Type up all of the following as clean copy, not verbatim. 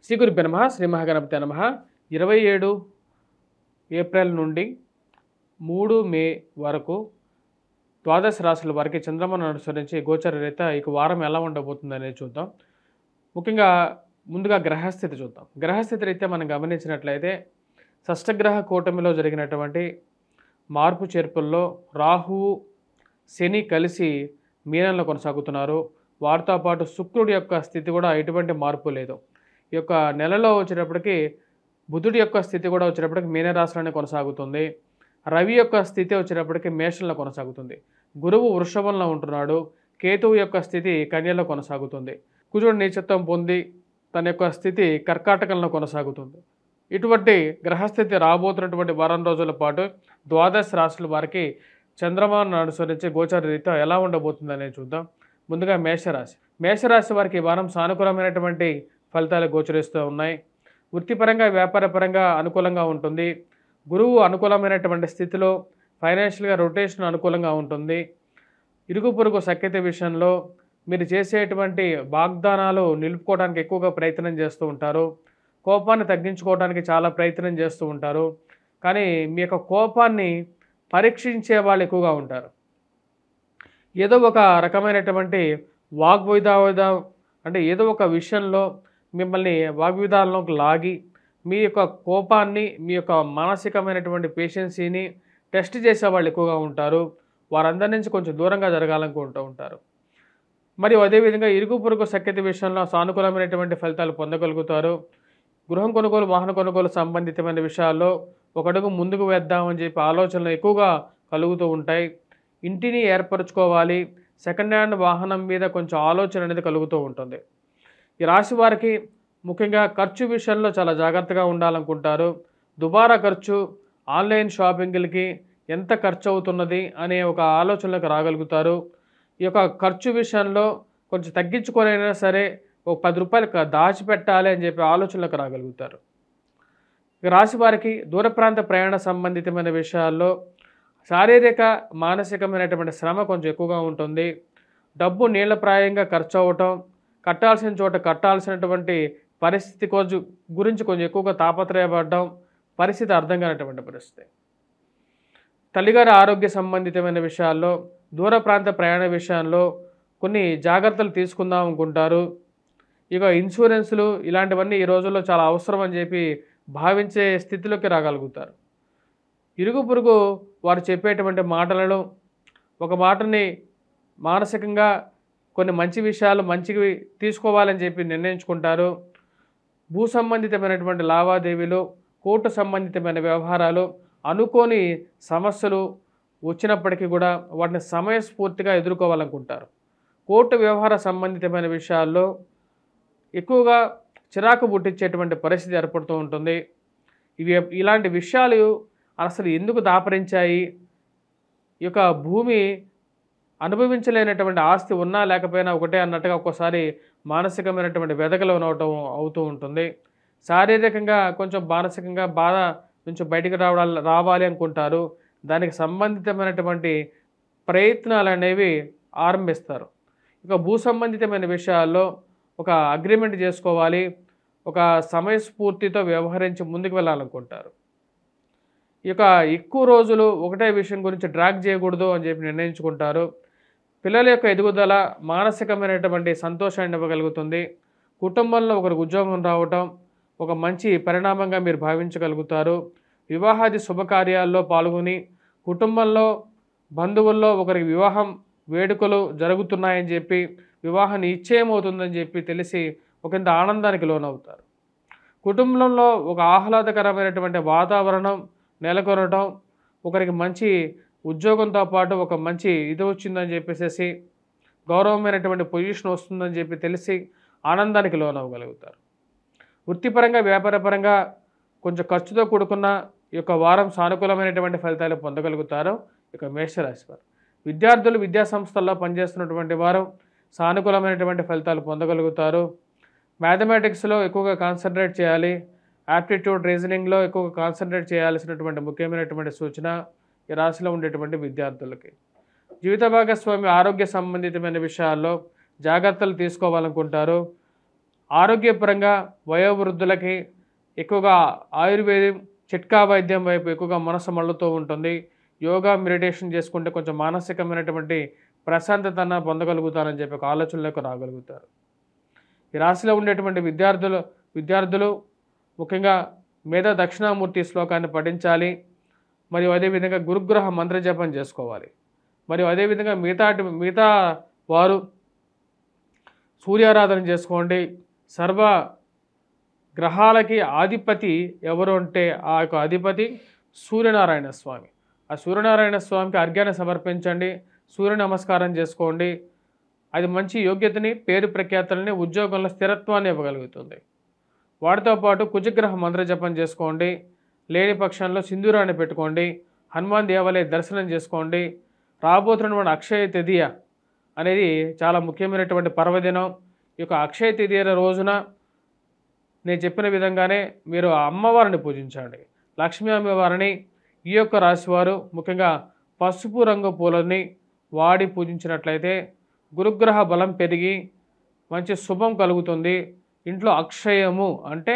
శ్రీ గురుభ్యో నమః. శ్రీ మహాగణపతే నమః. 27 ఏప్రిల్ నుండి 3 మే వరకు ద్వాదశ రాశుల వారికి చంద్రమాను అనుసరించి గోచర రీత్యా ఈ వారం ఎలా ఉండబోతుంది అనేది చూద్దాం. ముఖ్యంగా ముందుగా గ్రహస్థితి చూద్దాం. గ్రహస్థితి రీత్యా మనం గమనించినట్లయితే షష్టగ్రహ కూటమిలో జరిగినటువంటి మార్పు చేర్పుల్లో రాహువు శని కలిసి మీనంలో కొనసాగుతున్నారు. వారితో పాటు శుక్రుడి యొక్క స్థితి కూడా ఎటువంటి మార్పు లేదు. ఈ యొక్క నెలలో వచ్చేటప్పటికి బుధుడి యొక్క స్థితి కూడా వచ్చేటప్పటికి మీనరాశిలోనే కొనసాగుతుంది. రవి యొక్క స్థితి వచ్చేటప్పటికి మేషంలో కొనసాగుతుంది. గురువు వృషభంలో ఉంటున్నాడు. కేతువు యొక్క స్థితి కన్యలో కొనసాగుతుంది. కుజుడు నీచత్వం పొంది తన యొక్క స్థితి కర్కాటకంలో కొనసాగుతుంది. ఇటువంటి గ్రహస్థితి రాబోతున్నటువంటి వారం రోజుల పాటు ద్వాదశ రాశుల వారికి చంద్రమాను అనుసరించి గోచర రీత్యా ఎలా ఉండబోతుంది అనేది చూద్దాం. ముందుగా మేషరాశి. మేషరాశి వారికి ఈ వారం సానుకూలమైనటువంటి ఫలితాలు గోచరిస్తూ ఉన్నాయి. వృత్తిపరంగా వ్యాపారపరంగా అనుకూలంగా ఉంటుంది. గురువు అనుకూలమైనటువంటి స్థితిలో ఫైనాన్షియల్గా రొటేషన్ అనుకూలంగా ఉంటుంది. ఇరుగు పొరుగు సఖ్యత విషయంలో మీరు చేసేటువంటి వాగ్దానాలు నిలుపుకోవడానికి ఎక్కువగా ప్రయత్నం చేస్తూ ఉంటారు. కోపాన్ని తగ్గించుకోవడానికి చాలా ప్రయత్నం చేస్తూ ఉంటారు. కానీ మీ యొక్క కోపాన్ని పరీక్షించే వాళ్ళు ఎక్కువగా ఉంటారు. ఏదో ఒక రకమైనటువంటి వాగ్వివాదం అంటే ఏదో ఒక విషయంలో మిమ్మల్ని వాగ్వివాదంలోకి లాగి మీ యొక్క కోపాన్ని మీ యొక్క మానసికమైనటువంటి పేషెన్సీని టెస్ట్ చేసే వాళ్ళు ఎక్కువగా ఉంటారు. వారందరి నుంచి కొంచెం దూరంగా జరగాలనుకుంటూ ఉంటారు. మరియు అదేవిధంగా ఇరుగు పొరుగు సఖ్యత విషయంలో సానుకూలమైనటువంటి ఫలితాలు పొందగలుగుతారు. గృహం కొనుగోలు వాహన కొనుగోలు సంబంధితమైన విషయాల్లో ఒక అడుగు ముందుకు వేద్దామని చెప్పి ఆలోచనలు ఎక్కువగా కలుగుతూ ఉంటాయి. ఇంటిని ఏర్పరచుకోవాలి, సెకండ్ హ్యాండ్ వాహనం మీద కొంచెం ఆలోచన అనేది కలుగుతూ ఉంటుంది. ఈ రాశి వారికి ముఖ్యంగా ఖర్చు విషయంలో చాలా జాగ్రత్తగా ఉండాలనుకుంటారు. దుబారా ఖర్చు, ఆన్లైన్ షాపింగ్లకి ఎంత ఖర్చు అవుతున్నది అనే ఒక ఆలోచనలకు రాగలుగుతారు. ఈ యొక్క ఖర్చు విషయంలో కొంచెం తగ్గించుకోనైనా సరే ఒక 10 రూపాయలు దాచిపెట్టాలి అని చెప్పి ఆలోచనలకు రాగలుగుతారు. ఈ రాశి వారికి దూర ప్రాంత ప్రయాణ సంబంధితమైన విషయాల్లో శారీరక మానసికమైనటువంటి శ్రమ కొంచెం ఎక్కువగా ఉంటుంది. డబ్బు నీళ్లప్రాయంగా ఖర్చు అవ్వటం, కట్టాల్సిన చోట కట్టాల్సినటువంటి పరిస్థితి గురించి కొంచెం ఎక్కువగా తాపత్రయపడడం, పరిస్థితి అర్థం కానటువంటి పరిస్థితి. తల్లిగారి ఆరోగ్య సంబంధితమైన విషయాల్లో దూర ప్రాంత ప్రయాణ విషయంలో కొన్ని జాగ్రత్తలు తీసుకుందాం అనుకుంటారు. ఇక ఇన్సూరెన్సులు ఇలాంటివన్నీ ఈ రోజుల్లో చాలా అవసరం అని చెప్పి భావించే స్థితిలోకి రాగలుగుతారు. ఇరుగు పొరుగు వారు చెప్పేటువంటి మాటలను ఒక మాటని మానసికంగా కొన్ని మంచి విషయాలు మంచివి తీసుకోవాలని చెప్పి నిర్ణయించుకుంటారు. భూ సంబంధితమైనటువంటి లావాదేవీలు, కోర్టు సంబంధితమైన వ్యవహారాలు, అనుకోని సమస్యలు వచ్చినప్పటికీ కూడా వాటిని సమయస్ఫూర్తిగా ఎదుర్కోవాలనుకుంటారు. కోర్టు వ్యవహార సంబంధితమైన విషయాల్లో ఎక్కువగా చిరాకు పుట్టించేటువంటి పరిస్థితి ఏర్పడుతూ ఉంటుంది. ఇలాంటి విషయాలు అసలు ఎందుకు దాపరించాయి, ఈ యొక్క భూమి అనుభవించలేనటువంటి ఆస్తి ఉన్నా లేకపోయినా ఒకటే అన్నట్టుగా ఒక్కోసారి మానసికమైనటువంటి వెదకలోనవటం అవుతూ ఉంటుంది. శారీరకంగా కొంచెం మానసికంగా బాధ నుంచి బయటికి రావాలి అనుకుంటారు. దానికి సంబంధితమైనటువంటి ప్రయత్నాలు అనేవి ఆరంభిస్తారు. ఇక భూ సంబంధితమైన విషయాల్లో ఒక అగ్రిమెంట్ చేసుకోవాలి, ఒక సమయస్ఫూర్తితో వ్యవహరించి ముందుకు వెళ్ళాలనుకుంటారు. ఇక ఎక్కువ రోజులు ఒకటే విషయం గురించి డ్రాగ్ చేయకూడదు అని చెప్పి నిర్ణయించుకుంటారు. పిల్లల యొక్క ఎదుగుదల మానసికమైనటువంటి సంతోషాన్ని ఇవ్వగలుగుతుంది. కుటుంబంలో ఒకరికి ఉద్యోగం రావటం ఒక మంచి పరిణామంగా మీరు భావించగలుగుతారు. వివాహాది శుభకార్యాల్లో పాల్గొని కుటుంబంలో బంధువుల్లో ఒకరికి వివాహం వేడుకలు జరుగుతున్నాయని చెప్పి వివాహ నిశ్చయం అవుతుందని చెప్పి తెలిసి ఒకంత ఆనందానికి లోనవుతారు. కుటుంబంలో ఒక ఆహ్లాదకరమైనటువంటి వాతావరణం నెలకొనటం, ఒకరికి మంచి ఉద్యోగంతో పాటు ఒక మంచి ఇది వచ్చిందని చెప్పేసి గౌరవమైనటువంటి పొజిషన్ వస్తుందని చెప్పి తెలిసి ఆనందానికి లోనవ్వగలుగుతారు. వృత్తిపరంగా వ్యాపారపరంగా కొంచెం ఖర్చుతో కూడుకున్న ఈ యొక్క వారం సానుకూలమైనటువంటి ఫలితాలు పొందగలుగుతారు. ఇక మేషరాశి వారు విద్యార్థులు విద్యా సంస్థల్లో పనిచేస్తున్నటువంటి వారు సానుకూలమైనటువంటి ఫలితాలు పొందగలుగుతారు. మ్యాథమెటిక్స్లో ఎక్కువగా కాన్సన్ట్రేట్ చేయాలి. యాప్టిట్యూడ్ రీజనింగ్లో ఎక్కువగా కాన్సన్ట్రేట్ చేయాల్సినటువంటి ముఖ్యమైనటువంటి సూచన ఈ రాశిలో ఉండేటువంటి విద్యార్థులకి. జీవిత భాగస్వామి ఆరోగ్య సంబంధితమైన విషయాల్లో జాగ్రత్తలు తీసుకోవాలనుకుంటారు. ఆరోగ్యపరంగా వయోవృద్ధులకి ఎక్కువగా ఆయుర్వేదం చిట్కా వైద్యం వైపు ఎక్కువగా మనసు మళ్ళుతూ ఉంటుంది. యోగా మెడిటేషన్ చేసుకుంటే కొంచెం మానసికమైనటువంటి ప్రశాంతతను పొందగలుగుతారని చెప్పి ఒక ఆలోచనలోకి రాగలుగుతారు. ఈ రాశిలో ఉండేటువంటి విద్యార్థులు ముఖ్యంగా మేధా దక్షిణామూర్తి శ్లోకాన్ని పఠించాలి. మరియు అదేవిధంగా గురుగ్రహ మంత్రజపం చేసుకోవాలి. మరియు అదేవిధంగా మిగతా వారు సూర్యారాధన చేసుకోండి. సర్వ గ్రహాలకి ఆధిపతి ఎవరు అంటే ఆ యొక్క అధిపతి సూర్యనారాయణ స్వామి. ఆ సూర్యనారాయణ స్వామికి అర్ఘ్యాన్ని సమర్పించండి. సూర్య నమస్కారం చేసుకోండి. అది మంచి యోగ్యతని, పేరు ప్రఖ్యాతులని, ఉద్యోగంలో స్థిరత్వాన్ని ఇవ్వగలుగుతుంది. వాటితో పాటు కుజగ్రహ మంత్రజపం చేసుకోండి. లేని పక్షంలో సింధూరాన్ని పెట్టుకోండి. హనుమాన్ దేవాలయ దర్శనం చేసుకోండి. రాబోతున్నటువంటి అక్షయ తృతీయ అనేది చాలా ముఖ్యమైనటువంటి పర్వదినం. ఈ యొక్క అక్షయ తృతీయ రోజున నేను చెప్పిన విధంగానే మీరు ఆ అమ్మవారిని పూజించండి. లక్ష్మీ అమ్మవారిని ఈ యొక్క రాశివారు ముఖ్యంగా పసుపు రంగు పూలని వాడి పూజించినట్లయితే గురుగ్రహ బలం పెరిగి మంచి శుభం కలుగుతుంది. ఇంట్లో అక్షయము అంటే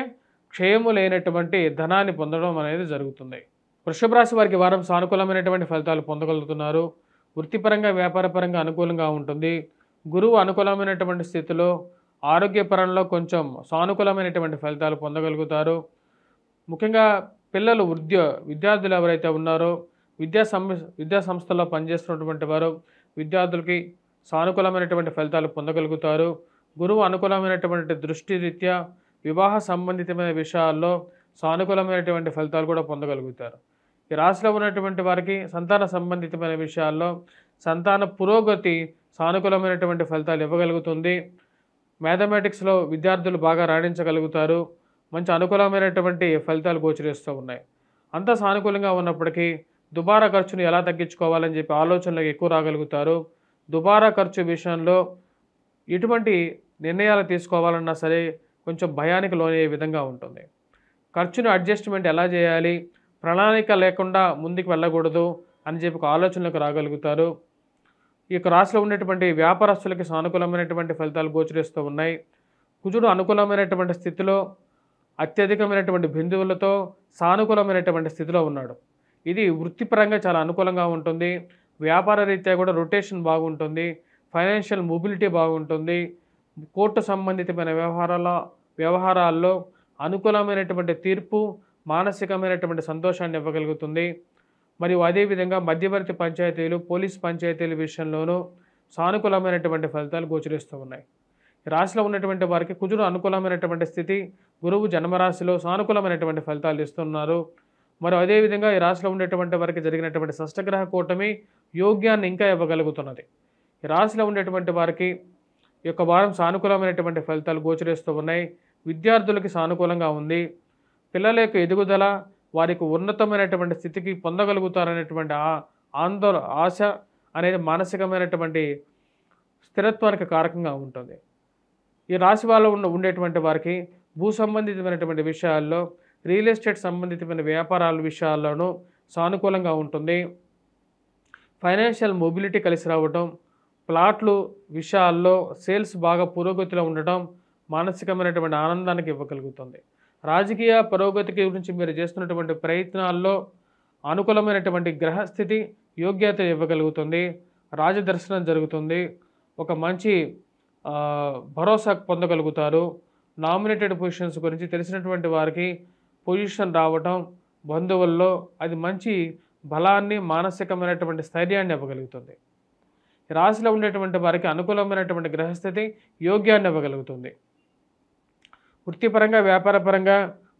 క్షయము లేనటువంటి ధనాన్ని పొందడం అనేది జరుగుతుంది. వృషభ రాశి వారికి వారం సానుకూలమైనటువంటి ఫలితాలు పొందగలుగుతున్నారు. వృత్తిపరంగా వ్యాపారపరంగా అనుకూలంగా ఉంటుంది. గురువు అనుకూలమైనటువంటి స్థితిలో ఆరోగ్యపరంలో కొంచెం సానుకూలమైనటువంటి ఫలితాలు పొందగలుగుతారు. ముఖ్యంగా పిల్లలు విద్యార్థులు ఎవరైతే ఉన్నారో విద్యా సంస్థల్లో పనిచేస్తున్నటువంటి వారు విద్యార్థులకి సానుకూలమైనటువంటి ఫలితాలు పొందగలుగుతారు. గురువు అనుకూలమైనటువంటి దృష్టి రీత్యా వివాహ సంబంధితమైన విషయాల్లో సానుకూలమైనటువంటి ఫలితాలు కూడా పొందగలుగుతారు. ఈ రాశిలో ఉన్నటువంటి వారికి సంతాన సంబంధితమైన విషయాల్లో సంతాన పురోగతి సానుకూలమైనటువంటి ఫలితాలు ఇవ్వగలుగుతుంది. మ్యాథమెటిక్స్లో విద్యార్థులు బాగా రాణించగలుగుతారు. మంచి అనుకూలమైనటువంటి ఫలితాలు గోచరిస్తూ ఉన్నాయి. అంత సానుకూలంగా ఉన్నప్పటికీ దుబారా ఖర్చును ఎలా తగ్గించుకోవాలని చెప్పి ఆలోచనలకు ఎక్కువ రాగలుగుతారు. దుబారా ఖర్చు విషయంలో ఎటువంటి నిర్ణయాలు తీసుకోవాలన్నా సరే కొంచెం భయానికి లోనయ్యే విధంగా ఉంటుంది. ఖర్చును అడ్జస్ట్మెంట్ ఎలా చేయాలి, ప్రణాళిక లేకుండా ముందుకు వెళ్ళకూడదు అని చెప్పి ఒక ఆలోచనలకు రాగలుగుతారు. ఈ యొక్క రాశిలో ఉన్నటువంటి వ్యాపారస్తులకి సానుకూలమైనటువంటి ఫలితాలు గోచరిస్తూ ఉన్నాయి. కుజుడు అనుకూలమైనటువంటి స్థితిలో అత్యధికమైనటువంటి బిందువులతో సానుకూలమైనటువంటి స్థితిలో ఉన్నాడు. ఇది వృత్తిపరంగా చాలా అనుకూలంగా ఉంటుంది. వ్యాపార రీత్యా కూడా రొటేషన్ బాగుంటుంది. ఫైనాన్షియల్ మొబిలిటీ బాగుంటుంది. కోర్టు సంబంధితమైన వ్యవహారాల్లో అనుకూలమైనటువంటి తీర్పు మానసికమైనటువంటి సంతోషాన్ని ఇవ్వగలుగుతుంది. మరియు అదేవిధంగా మధ్యవర్తి పంచాయతీలు, పోలీస్ పంచాయతీల విషయంలోనూ సానుకూలమైనటువంటి ఫలితాలు గోచరిస్తూ ఉన్నాయి. ఈ రాశిలో ఉన్నటువంటి వారికి కుజుడు అనుకూలమైనటువంటి స్థితి, గురువు జన్మరాశిలో సానుకూలమైనటువంటి ఫలితాలు ఇస్తున్నారు. మరి అదేవిధంగా ఈ రాశిలో ఉండేటువంటి వారికి జరిగినటువంటి షష్టగ్రహ కూటమి యోగ్యాన్ని ఇంకా ఇవ్వగలుగుతున్నది. ఈ రాశిలో ఉండేటువంటి వారికి ఈ యొక్క వారం సానుకూలమైనటువంటి ఫలితాలు గోచరిస్తూ ఉన్నాయి. విద్యార్థులకి సానుకూలంగా ఉంది. పిల్లల యొక్క ఎదుగుదల వారికి ఉన్నతమైనటువంటి స్థితికి పొందగలుగుతారనేటువంటి ఆశ అనేది మానసికమైనటువంటి స్థిరత్వానికి కారకంగా ఉంటుంది. ఈ రాశి వాళ్ళు ఉండేటువంటి వారికి భూ సంబంధితమైనటువంటి విషయాల్లో, రియల్ ఎస్టేట్ సంబంధితమైన వ్యాపారాల విషయాల్లోనూ సానుకూలంగా ఉంటుంది. ఫైనాన్షియల్ మొబిలిటీ కలిసి రావటం, ప్లాట్లు విషయాల్లో సేల్స్ బాగా పురోగతిలో ఉండటం మానసికమైనటువంటి ఆనందానికి ఇవ్వగలుగుతుంది. రాజకీయ పురోగతికి గురించి మీరు చేస్తున్నటువంటి ప్రయత్నాల్లో అనుకూలమైనటువంటి గ్రహస్థితి యోగ్యత ఇవ్వగలుగుతుంది. రాజదర్శనం జరుగుతుంది. ఒక మంచి భరోసా పొందగలుగుతారు. నామినేటెడ్ పొజిషన్స్ గురించి తెలిసినటువంటి వారికి పొజిషన్ రావటం బంధువుల్లో అది మంచి బలాన్ని, మానసికమైనటువంటి స్థైర్యాన్ని ఇవ్వగలుగుతుంది. రాశిలో ఉండేటువంటి వారికి అనుకూలమైనటువంటి గ్రహస్థితి యోగ్యాన్ని ఇవ్వగలుగుతుంది. వృత్తిపరంగా వ్యాపారపరంగా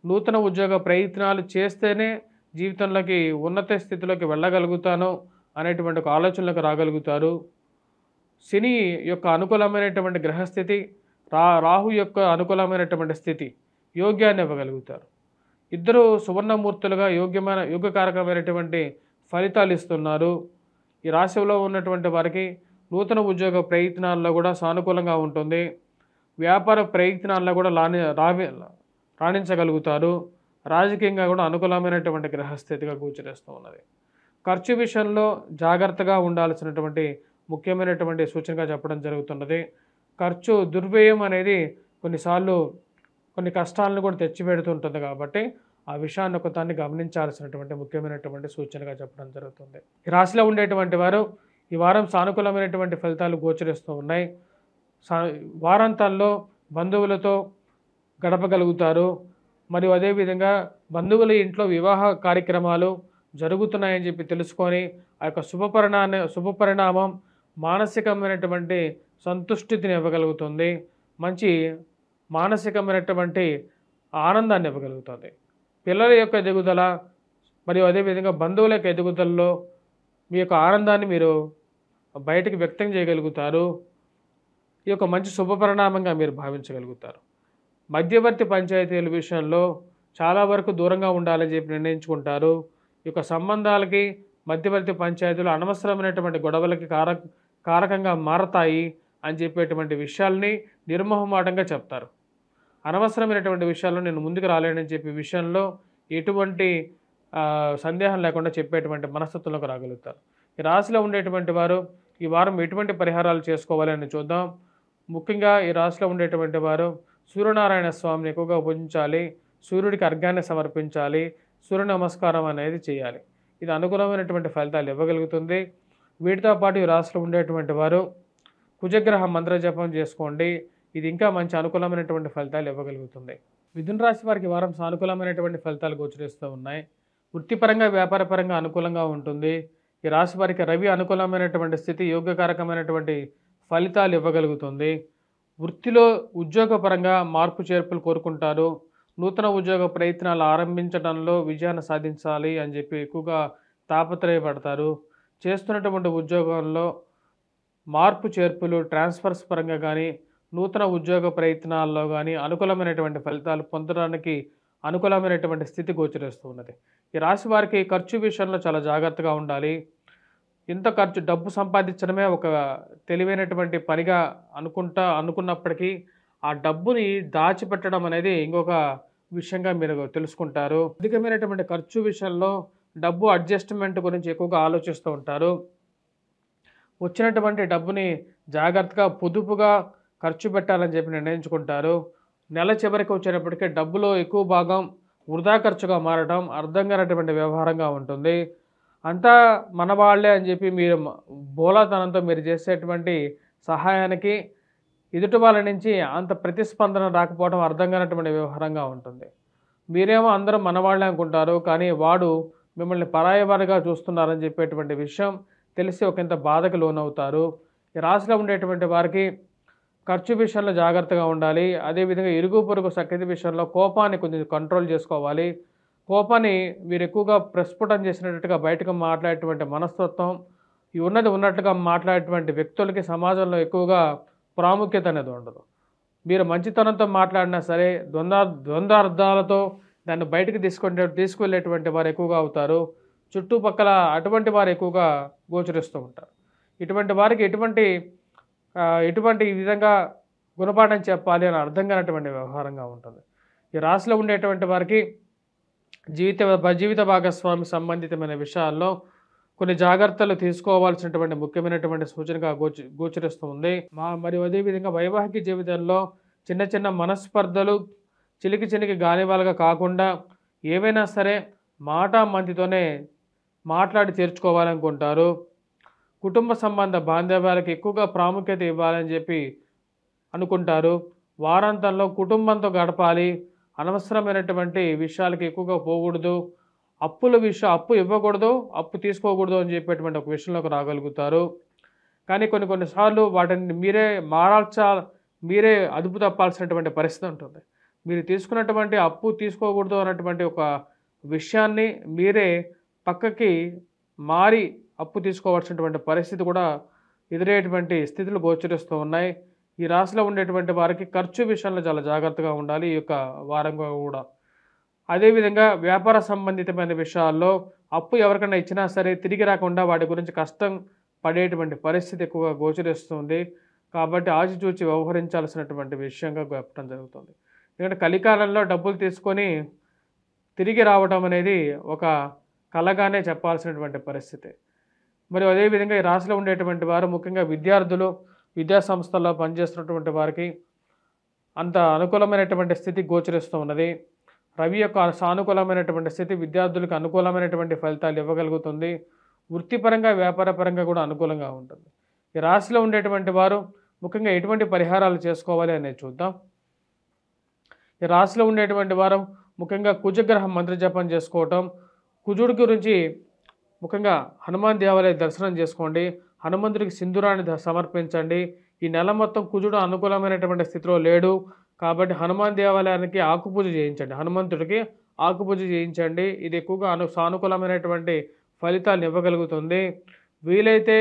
నూతన ఉద్యోగ ప్రయత్నాలు చేస్తేనే జీవితంలోకి ఉన్నత స్థితిలోకి వెళ్ళగలుగుతాను అనేటువంటి ఒక ఆలోచనలకు రాగలుగుతారు. శని యొక్క అనుకూలమైనటువంటి గ్రహస్థితి, రాహు యొక్క అనుకూలమైనటువంటి స్థితి యోగ్యాన్ని ఇవ్వగలుగుతారు. ఇద్దరు సువర్ణమూర్తులుగా యోగకారకమైనటువంటి ఫలితాలు ఇస్తున్నారు. ఈ రాశిలో ఉన్నటువంటి వారికి నూతన ఉద్యోగ ప్రయత్నాల్లో కూడా సానుకూలంగా ఉంటుంది. వ్యాపార ప్రయత్నాల్లో కూడా రాణించగలుగుతారు. రాజకీయంగా కూడా అనుకూలమైనటువంటి గ్రహస్థితిగా గోచరిస్తూ ఉన్నది. ఖర్చు విషయంలో జాగ్రత్తగా ఉండాల్సినటువంటి ముఖ్యమైనటువంటి సూచనగా చెప్పడం జరుగుతున్నది. ఖర్చు దుర్వ్యయం అనేది కొన్నిసార్లు కొన్ని కష్టాలను కూడా తెచ్చిపెడుతుంటుంది కాబట్టి ఆ విషయాన్ని ఒకదాన్ని గమనించాల్సినటువంటి ముఖ్యమైనటువంటి సూచనగా చెప్పడం జరుగుతుంది. ఈ రాశిలో ఉండేటువంటి వారు ఈ వారం సానుకూలమైనటువంటి ఫలితాలు గోచరిస్తూ ఉన్నాయి. వారాంతాల్లో బంధువులతో గడపగలుగుతారు. మరియు అదేవిధంగా బంధువుల ఇంట్లో వివాహ కార్యక్రమాలు జరుగుతున్నాయని చెప్పి తెలుసుకొని ఆ యొక్క శుభపరిణామం మానసికమైనటువంటి సంతుష్టిని ఇవ్వగలుగుతుంది. మంచి మానసికమైనటువంటి ఆనందాన్ని ఇవ్వగలుగుతుంది. పిల్లల యొక్క ఎదుగుదల మరియు అదేవిధంగా బంధువుల యొక్క ఎదుగుదలలో మీ యొక్క ఆనందాన్ని మీరు బయటికి వ్యక్తం చేయగలుగుతారు. ఈ యొక్క మంచి శుభపరిణామంగా మీరు భావించగలుగుతారు. మధ్యవర్తి పంచాయతీల విషయంలో చాలా వరకు దూరంగా ఉండాలని చెప్పి నిర్ణయించుకుంటారు. ఈ యొక్క సంబంధాలకి మధ్యవర్తి పంచాయతీలు అనవసరమైనటువంటి గొడవలకి కారకంగా మారతాయి అని చెప్పేటువంటి విషయాల్ని నిర్మోహమాటంగా చెప్తారు. అనవసరమైనటువంటి విషయాల్లో నేను ముందుకు రాలేనని చెప్పే విషయంలో ఎటువంటి సందేహం లేకుండా చెప్పేటువంటి మనస్తత్వంలోకి రాగలుగుతారు. ఈ రాశిలో ఉండేటువంటి వారు ఈ వారం ఎటువంటి పరిహారాలు చేసుకోవాలని చూద్దాం. ముఖ్యంగా ఈ రాశిలో ఉండేటువంటి వారు సూర్యనారాయణ స్వామిని ఎక్కువగా పూజించాలి. సూర్యుడికి అర్ఘ్యాన్ని సమర్పించాలి. సూర్య నమస్కారం అనేది చేయాలి. ఇది అనుకూలమైనటువంటి ఫలితాలు ఇవ్వగలుగుతుంది. వీటితో పాటు ఈ రాశిలో ఉండేటువంటి వారు కుజగ్రహ మంత్రజపం చేసుకోండి. ఇది ఇంకా మంచి అనుకూలమైనటువంటి ఫలితాలు ఇవ్వగలుగుతుంది. మిథున రాశి వారికి వారం సానుకూలమైనటువంటి ఫలితాలు గోచరిస్తూ ఉన్నాయి. వృత్తిపరంగా వ్యాపారపరంగా అనుకూలంగా ఉంటుంది. ఈ రాశి వారికి రవి అనుకూలమైనటువంటి స్థితి యోగ్యకారకమైనటువంటి ఫలితాలు ఇవ్వగలుగుతుంది. వృత్తిలో ఉద్యోగపరంగా మార్పు చేర్పులు కోరుకుంటారు. నూతన ఉద్యోగ ప్రయత్నాలు ఆరంభించడంలో విజయాన్ని సాధించాలి అని చెప్పి ఎక్కువగా తాపత్రయపడతారు. చేస్తున్నటువంటి ఉద్యోగంలో మార్పు చేర్పులు ట్రాన్స్ఫర్స్ పరంగా కానీ నూతన ఉద్యోగ ప్రయత్నాల్లో కానీ అనుకూలమైనటువంటి ఫలితాలు పొందడానికి అనుకూలమైనటువంటి స్థితి గోచరిస్తూ ఉన్నది. ఈ రాశి వారికి ఖర్చు విషయంలో చాలా జాగ్రత్తగా ఉండాలి. ఇంత డబ్బు సంపాదించడమే ఒక తెలివైనటువంటి పనిగా అనుకున్నప్పటికీ ఆ డబ్బుని దాచిపెట్టడం అనేది ఇంకొక విషయంగా మీరు తెలుసుకుంటారు. అధికమైనటువంటి ఖర్చు విషయంలో డబ్బు అడ్జస్ట్మెంట్ గురించి ఎక్కువగా ఆలోచిస్తూ ఉంటారు. వచ్చినటువంటి డబ్బుని జాగ్రత్తగా పొదుపుగా ఖర్చు పెట్టాలని చెప్పి నిర్ణయించుకుంటారు. నెల చివరికి వచ్చేటప్పటికీ డబ్బులో ఎక్కువ భాగం వృధా ఖర్చుగా మారడం అర్థం కానటువంటి వ్యవహారంగా ఉంటుంది. అంతా మన వాళ్ళే అని చెప్పి మీరు బోలాతనంతో మీరు చేసేటువంటి సహాయానికి ఎదుటి వాళ్ళ నుంచి అంత ప్రతిస్పందన రాకపోవడం అర్థం కానటువంటి వ్యవహారంగా ఉంటుంది. మీరేమో అందరూ మనవాళ్ళే అనుకుంటారు, కానీ వాడు మిమ్మల్ని పరాయవారిగా చూస్తున్నారని చెప్పేటువంటి విషయం తెలిసి ఒకంత బాధకు లోనవుతారు. ఈ రాశిలో ఉండేటువంటి వారికి ఖర్చు విషయంలో జాగ్రత్తగా ఉండాలి. అదేవిధంగా ఇరుగు పొరుగు సఖ్యత విషయంలో కోపాన్ని కొంచెం కంట్రోల్ చేసుకోవాలి. కోపాన్ని మీరు ఎక్కువగా ప్రస్ఫుటం చేసినట్టుగా బయటకు మాట్లాడేటువంటి మనస్తత్వం, ఈ ఉన్నట్టుగా మాట్లాడేటువంటి వ్యక్తులకి సమాజంలో ఎక్కువగా ప్రాముఖ్యత అనేది ఉండదు. మీరు మంచితనంతో మాట్లాడినా సరే ద్వంద్వార్థాలతో దాన్ని బయటకు తీసుకువెళ్ళేటువంటి వారు ఎక్కువగా అవుతారు. చుట్టుపక్కల అటువంటి వారు ఎక్కువగా గోచరిస్తూ ఉంటారు. ఇటువంటి వారికి ఎటువంటి విధంగా గుణపాఠం చెప్పాలి అని అర్థం కానటువంటి వ్యవహారంగా ఉంటుంది. ఈ రాశిలో ఉండేటువంటి వారికి జీవిత భాగస్వామి సంబంధితమైన విషయాల్లో కొన్ని జాగ్రత్తలు తీసుకోవాల్సినటువంటి ముఖ్యమైనటువంటి సూచనగా గోచరిస్తూ ఉంది. మరియు అదేవిధంగా వైవాహిక జీవితంలో చిన్న చిన్న మనస్పర్ధలు చిలికి గాలివాలుగా కాకుండా ఏవైనా సరే మంతితోనే మాట్లాడి తీర్చుకోవాలనుకుంటారు. కుటుంబ సంబంధ బాంధవ్యాలకు ఎక్కువగా ప్రాముఖ్యత ఇవ్వాలని చెప్పి అనుకుంటారు. వారాంతంలో కుటుంబంతో గడపాలి. అనవసరమైనటువంటి విషయాలకి ఎక్కువగా పోకూడదు. అప్పు ఇవ్వకూడదు, అప్పు తీసుకోకూడదు అని చెప్పేటువంటి ఒక విషయంలోకి రాగలుగుతారు. కానీ కొన్నిసార్లు వాటిని మీరే అదుపు తప్పాల్సినటువంటి పరిస్థితి ఉంటుంది. మీరు తీసుకున్నటువంటి అప్పు తీసుకోకూడదు అన్నటువంటి ఒక విషయాన్ని మీరే పక్కకి మారి అప్పు తీసుకోవాల్సినటువంటి పరిస్థితి కూడా ఎదురయ్యేటువంటి స్థితులు గోచరిస్తూ ఉన్నాయి. ఈ రాశిలో ఉండేటువంటి వారికి ఖర్చు విషయంలో చాలా జాగ్రత్తగా ఉండాలి ఈ యొక్క వారంగా కూడా. అదేవిధంగా వ్యాపార సంబంధితమైన విషయాల్లో అప్పు ఎవరికైనా ఇచ్చినా సరే తిరిగి రాకుండా వాటి గురించి కష్టం పడేటువంటి పరిస్థితి ఎక్కువగా గోచరిస్తుంది. కాబట్టి ఆచితూచి వ్యవహరించాల్సినటువంటి విషయంగా చెప్పడం జరుగుతుంది. ఎందుకంటే కలికాలంలో డబ్బులు తీసుకొని తిరిగి రావడం అనేది ఒక కలగానే చెప్పాల్సినటువంటి పరిస్థితి. మరియు అదేవిధంగా ఈ రాశిలో ఉండేటువంటి వారు ముఖ్యంగా విద్యార్థులు, విద్యా సంస్థల్లో పనిచేస్తున్నటువంటి వారికి అంత అనుకూలమైనటువంటి స్థితి గోచరిస్తూ ఉన్నది. రవి యొక్క సానుకూలమైనటువంటి స్థితి విద్యార్థులకు అనుకూలమైనటువంటి ఫలితాలు ఇవ్వగలుగుతుంది. వృత్తిపరంగా వ్యాపారపరంగా కూడా అనుకూలంగా ఉంటుంది. ఈ రాశిలో ఉండేటువంటి వారు ముఖ్యంగా ఎటువంటి పరిహారాలు చేసుకోవాలి అనేది చూద్దాం. ఈ రాశిలో ఉండేటువంటి వారు ముఖ్యంగా కుజగ్రహం మంత్ర జపం చేసుకోవటం, కుజుడి గురించి ముఖ్యంగా హనుమాన్ దేవాలయ దర్శనం చేసుకోండి, హనుమంతుడికి సింధూరాన్ని సమర్పించండి. ఈ నెల మొత్తం కుజుడు అనుకూలమైనటువంటి స్థితిలో లేడు కాబట్టి హనుమాన్ దేవాలయానికి ఆకుపూజ చేయించండి, హనుమంతుడికి ఆకుపూజ చేయించండి. ఇది ఎక్కువగా సానుకూలమైనటువంటి ఫలితాలను ఇవ్వగలుగుతుంది. వీలైతే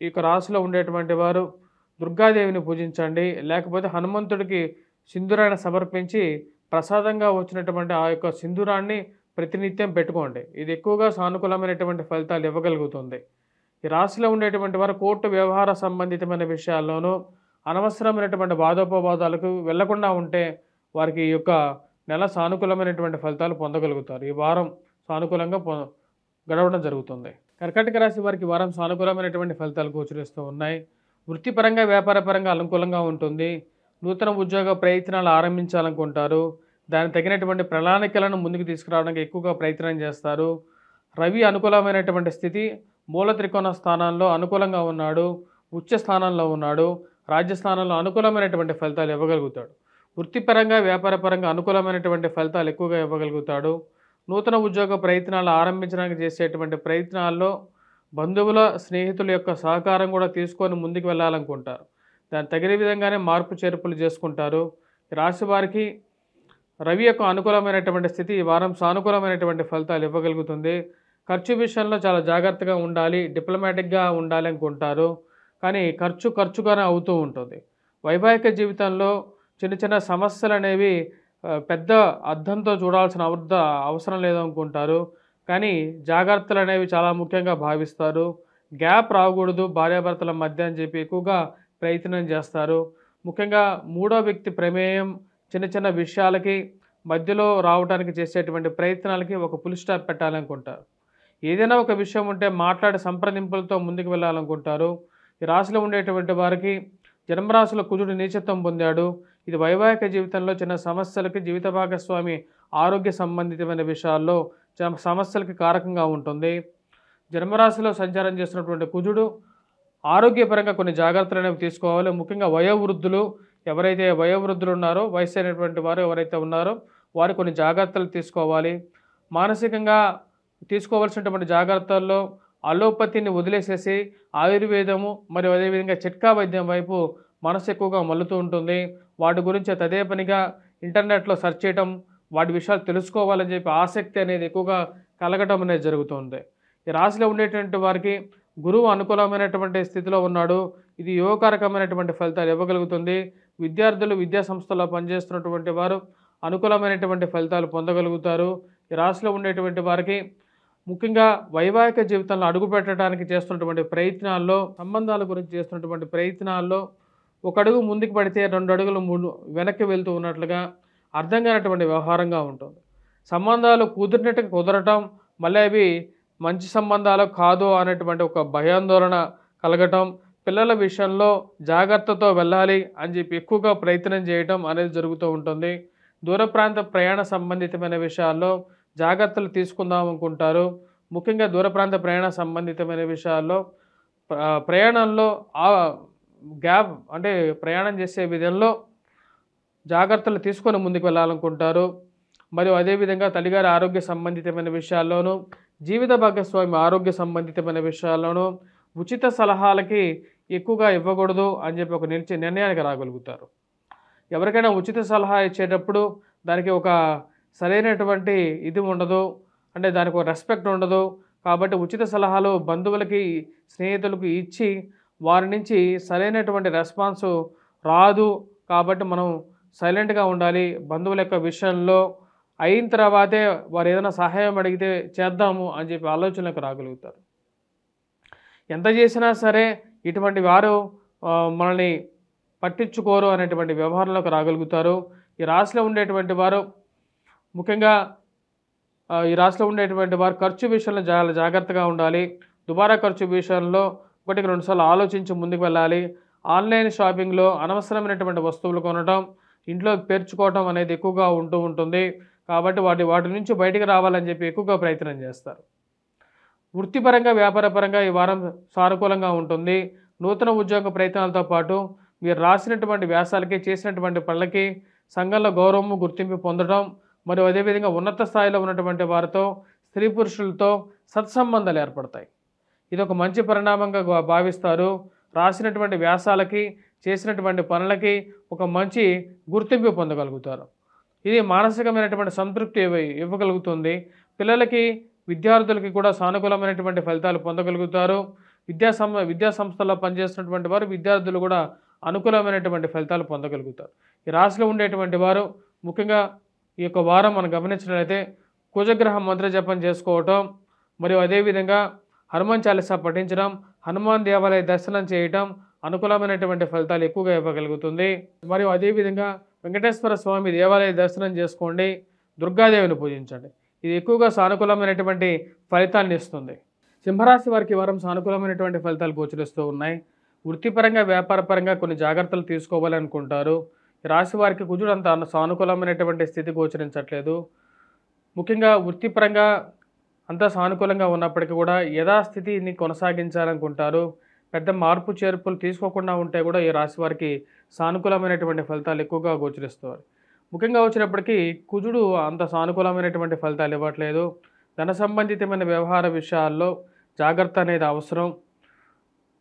ఈ రాశిలో ఉండేటువంటి వారు దుర్గాదేవిని పూజించండి, లేకపోతే హనుమంతుడికి సింధూరాన్ని సమర్పించి ప్రసాదంగా వచ్చినటువంటి ఆ యొక్క సింధూరాన్ని ప్రతినిత్యం పెట్టుకోండి. ఇది ఎక్కువగా సానుకూలమైనటువంటి ఫలితాలు ఇవ్వగలుగుతుంది. ఈ రాశిలో ఉండేటువంటి వారు కోర్టు వ్యవహార సంబంధితమైన విషయాల్లోనూ అనవసరమైనటువంటి వాదోపవాదాలకు వెళ్లకుండా ఉంటే వారికి ఈ యొక్క నెల సానుకూలమైనటువంటి ఫలితాలు పొందగలుగుతారు. ఈ వారం సానుకూలంగా గడవడం జరుగుతుంది. కర్కాటక రాశి వారికి వారం సానుకూలమైనటువంటి ఫలితాలు గోచరిస్తూ ఉన్నాయి. వృత్తిపరంగా వ్యాపారపరంగా అనుకూలంగా ఉంటుంది. నూతన ఉద్యోగ ప్రయత్నాలు ఆరంభించాలనుకుంటారు. దానికి తగినటువంటి ప్రణాళికలను ముందుకు తీసుకురావడానికి ఎక్కువగా ప్రయత్నం చేస్తారు. రవి అనుకూలమైనటువంటి స్థితి, మూల త్రికోణ స్థానాల్లో అనుకూలంగా ఉన్నాడు, ఉచ్చ స్థానంలో ఉన్నాడు, రాజ్యస్థానంలో అనుకూలమైనటువంటి ఫలితాలు ఇవ్వగలుగుతాడు. వృత్తిపరంగా వ్యాపారపరంగా అనుకూలమైనటువంటి ఫలితాలు ఎక్కువగా ఇవ్వగలుగుతాడు. నూతన ఉద్యోగ ప్రయత్నాలు ఆరంభించడానికి చేసేటువంటి ప్రయత్నాల్లో బంధువుల స్నేహితుల యొక్క సహకారం కూడా తీసుకొని ముందుకు వెళ్ళాలనుకుంటారు. దాని తగిన విధంగానే మార్పు చేర్పులు చేసుకుంటారు. రాశి వారికి రవి యొక్క అనుకూలమైనటువంటి స్థితి ఈ వారం సానుకూలమైనటువంటి ఫలితాలు ఇవ్వగలుగుతుంది. ఖర్చు విషయంలో చాలా జాగ్రత్తగా ఉండాలి, డిప్లొమాటిక్గా ఉండాలి అనుకుంటారు, కానీ ఖర్చుగానే అవుతూ ఉంటుంది. వైవాహిక జీవితంలో చిన్న చిన్న సమస్యలు అనేవి పెద్ద అర్థంతో చూడాల్సిన అవసరం లేదనుకుంటారు, కానీ జాగ్రత్తలు అనేవి చాలా ముఖ్యంగా భావిస్తారు. గ్యాప్ రాకూడదు భార్యాభర్తల మధ్య అని చెప్పి ఎక్కువగా ప్రయత్నం చేస్తారు. ముఖ్యంగా మూడో వ్యక్తి ప్రమేయం చిన్న చిన్న విషయాలకి మధ్యలో రావడానికి చేసేటువంటి ప్రయత్నాలకి ఒక ఫుల్ స్టాప్ పెట్టాలనుకుంటారు. ఏదైనా ఒక విషయం ఉంటే మాట్లాడే సంప్రదింపులతో ముందుకు వెళ్ళాలనుకుంటారు. ఈ రాశిలో ఉండేటువంటి వారికి జన్మరాశిలో కుజుడు నీచత్వం పొందాడు. ఇది వైవాహిక జీవితంలో చిన్న సమస్యలకి, జీవిత భాగస్వామి ఆరోగ్య సంబంధితమైన విషయాల్లో సమస్యలకి కారకంగా ఉంటుంది. జన్మరాశిలో సంచారం చేస్తున్నటువంటి కుజుడు ఆరోగ్యపరంగా కొన్ని జాగ్రత్తలు అనేవి తీసుకోవాలి. ముఖ్యంగా వయోవృద్ధులు ఎవరైతే వయోవృద్ధులు ఉన్నారో, వయసు అయినటువంటి వారు ఎవరైతే ఉన్నారో వారు కొన్ని జాగ్రత్తలు తీసుకోవాలి. మానసికంగా తీసుకోవాల్సినటువంటి జాగ్రత్తల్లో అలోపతిని వదిలేసేసి ఆయుర్వేదము మరియు అదేవిధంగా చిట్కా వైద్యం వైపు మనసు ఎక్కువగా మల్లుతూ ఉంటుంది. వాటి గురించి అదే పనిగా ఇంటర్నెట్లో సెర్చ్ చేయటం, వాటి విషయాలు తెలుసుకోవాలని చెప్పి ఆసక్తి అనేది ఎక్కువగా కలగటం అనేది జరుగుతుంది. ఈ రాశిలో ఉండేటువంటి వారికి గురువు అనుకూలమైనటువంటి స్థితిలో ఉన్నాడు. ఇది యోగకారకమైనటువంటి ఫలితాలు ఇవ్వగలుగుతుంది. విద్యార్థులు విద్యా సంస్థల్లో పనిచేస్తున్నటువంటి వారు అనుకూలమైనటువంటి ఫలితాలు పొందగలుగుతారు. ఈ రాశిలో ఉండేటువంటి వారికి ముఖ్యంగా వైవాహిక జీవితంలో అడుగు పెట్టడానికి చేస్తున్నటువంటి ప్రయత్నాల్లో, సంబంధాల గురించి చేస్తున్నటువంటి ప్రయత్నాల్లో ఒక అడుగు ముందుకు పడితే 2 అడుగులు వెనక్కి వెళ్తూ ఉన్నట్లుగా అర్థం కానటువంటి వ్యవహారంగా ఉంటుంది. సంబంధాలు కుదిరినట్టుగా కుదరటం, మళ్ళీ అవి మంచి సంబంధాలు కాదు అనేటువంటి ఒక భయాందోళన కలగటం, పిల్లల విషయంలో జాగ్రత్తతో వెళ్ళాలి అని చెప్పి ఎక్కువగా ప్రయత్నం చేయటం అనేది జరుగుతూ ఉంటుంది. దూర ప్రాంత ప్రయాణ సంబంధితమైన విషయాల్లో జాగ్రత్తలు తీసుకుందాం అనుకుంటారు. ముఖ్యంగా దూర ప్రాంత ప్రయాణ సంబంధితమైన విషయాల్లో ప్రయాణంలో గ్యాప్ అంటే ప్రయాణం చేసే విధంలో జాగ్రత్తలు తీసుకొని ముందుకు వెళ్ళాలనుకుంటారు. మరియు అదేవిధంగా తల్లిగారి ఆరోగ్య సంబంధితమైన విషయాల్లోనూ, జీవిత భాగస్వామి ఆరోగ్య సంబంధితమైన విషయాల్లోనూ ఉచిత సలహాలకి ఎక్కువగా ఇవ్వకూడదు అని చెప్పి ఒక నిర్ణయానికి రాగలుగుతారు. ఎవరికైనా ఉచిత సలహా ఇచ్చేటప్పుడు దానికి ఒక సరైనటువంటి ఇది ఉండదు, అంటే దానికి ఒక రెస్పెక్ట్ ఉండదు. కాబట్టి ఉచిత సలహాలు బంధువులకి, స్నేహితులకు ఇచ్చి వారి నుంచి సరైనటువంటి రెస్పాన్స్ రాదు. కాబట్టి మనం సైలెంట్గా ఉండాలి. బంధువుల యొక్క విషయంలో అయిన తర్వాతే వారు ఏదైనా సహాయం అడిగితే చేద్దాము అని చెప్పి ఆలోచనలకు రాగలుగుతారు. ఎంత చేసినా సరే ఇటువంటి వారు మనల్ని పట్టించుకోరు అనేటువంటి వ్యవహారంలోకి రాగలుగుతారు. ఈ రాశిలో ఉండేటువంటి వారు ముఖ్యంగా ఖర్చు విషయంలో చాలా జాగ్రత్తగా ఉండాలి. దుబారా ఖర్చు విషయంలో 1-2 సార్లు ఆలోచించి ముందుకు వెళ్ళాలి. ఆన్లైన్ షాపింగ్లో అనవసరమైనటువంటి వస్తువులు కొనడం, ఇంట్లోకి పేర్చుకోవటం అనేది ఎక్కువగా ఉంటుంది. కాబట్టి వాటి నుంచి బయటికి రావాలని చెప్పి ఎక్కువగా ప్రయత్నం చేస్తారు. వృత్తిపరంగా వ్యాపారపరంగా ఈ వారం సానుకూలంగా ఉంటుంది. నూతన ఉద్యోగ ప్రయత్నాలతో పాటు మీరు రాసినటువంటి వ్యాసాలకి చేసినటువంటి పనులకి సంఘంలో గౌరవము గుర్తింపు పొందడం మరియు అదేవిధంగా ఉన్నత స్థాయిలో ఉన్నటువంటి వారితో స్త్రీ పురుషులతో సత్సంబంధాలు ఏర్పడతాయి. ఇది ఒక మంచి పరిణామంగా భావిస్తారు. రాసినటువంటి వ్యాసాలకి చేసినటువంటి పనులకి ఒక మంచి గుర్తింపు పొందగలుగుతారు. ఇది మానసికమైనటువంటి సంతృప్తి ఇవ్వగలుగుతుంది. పిల్లలకి విద్యార్థులకి కూడా సానుకూలమైనటువంటి ఫలితాలు పొందగలుగుతారు. విద్యా సంస్థల్లో పనిచేస్తున్నటువంటి వారు విద్యార్థులు కూడా అనుకూలమైనటువంటి ఫలితాలు పొందగలుగుతారు. ఈ రాశిలో ఉండేటువంటి వారు ముఖ్యంగా ఈ యొక్క వారం మనం గమనించినట్లయితే కుజగ్రహ మంత్ర జపం చేసుకోవటం మరియు అదేవిధంగా హనుమాన్ చాలీసా పఠించడం, హనుమాన్ దేవాలయ దర్శనం చేయటం అనుకూలమైనటువంటి ఫలితాలు ఎక్కువగా ఇవ్వగలుగుతుంది. మరియు అదేవిధంగా వెంకటేశ్వర స్వామి దేవాలయ దర్శనం చేసుకోండి, దుర్గాదేవిని పూజించండి. ఇది ఎక్కువగా సానుకూలమైనటువంటి ఫలితాన్ని ఇస్తుంది. సింహరాశి వారికి వారం సానుకూలమైనటువంటి ఫలితాలు గోచరిస్తూ ఉన్నాయి. వృత్తిపరంగా వ్యాపారపరంగా కొన్ని జాగ్రత్తలు తీసుకోవాలనుకుంటారు. ఈ రాశి వారికి కుజుడు అంత సానుకూలమైనటువంటి స్థితి గోచరించట్లేదు. ముఖ్యంగా వృత్తిపరంగా అంతా సానుకూలంగా ఉన్నప్పటికీ కూడా యథాస్థితిని కొనసాగించాలనుకుంటారు. పెద్ద మార్పు చేర్పులు తీసుకోకుండా ఉంటే కూడా ఈ రాశి వారికి సానుకూలమైనటువంటి ఫలితాలు ఎక్కువగా గోచరిస్తారు. ముఖ్యంగా వచ్చినప్పటికీ కుజుడు అంత సానుకూలమైనటువంటి ఫలితాలు ఇవ్వట్లేదు. ధన సంబంధితమైన వ్యవహార విషయాల్లో జాగ్రత్త అనేది అవసరం.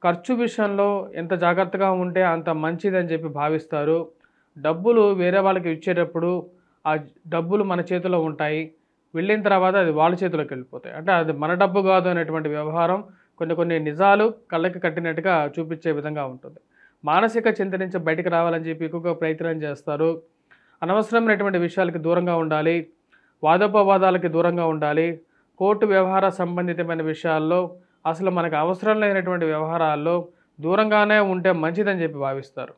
ఖర్చు విషయంలో ఎంత జాగ్రత్తగా ఉంటే అంత మంచిదని చెప్పి భావిస్తారు. డబ్బులు వేరే వాళ్ళకి ఇచ్చేటప్పుడు ఆ డబ్బులు మన చేతిలో ఉంటాయి, వెళ్ళిన తర్వాత అది వాళ్ళ చేతిలోకి వెళ్ళిపోతాయి. అంటే అది మన డబ్బు కాదు అనేటువంటి వ్యవహారం కొన్ని నిజాలు కళ్ళకి కట్టినట్టుగా చూపించే విధంగా ఉంటుంది. మానసిక చింత నుంచి బయటకు రావాలని చెప్పి ఎక్కువగా ప్రయత్నం చేస్తారు. అనవసరమైనటువంటి విషయాలకి దూరంగా ఉండాలి, వాదోపవాదాలకి దూరంగా ఉండాలి. కోర్టు వ్యవహార సంబంధితమైన విషయాల్లో అసలు మనకు అవసరం లేనటువంటి వ్యవహారాల్లో దూరంగానే ఉంటే మంచిదని చెప్పి భావిస్తారు.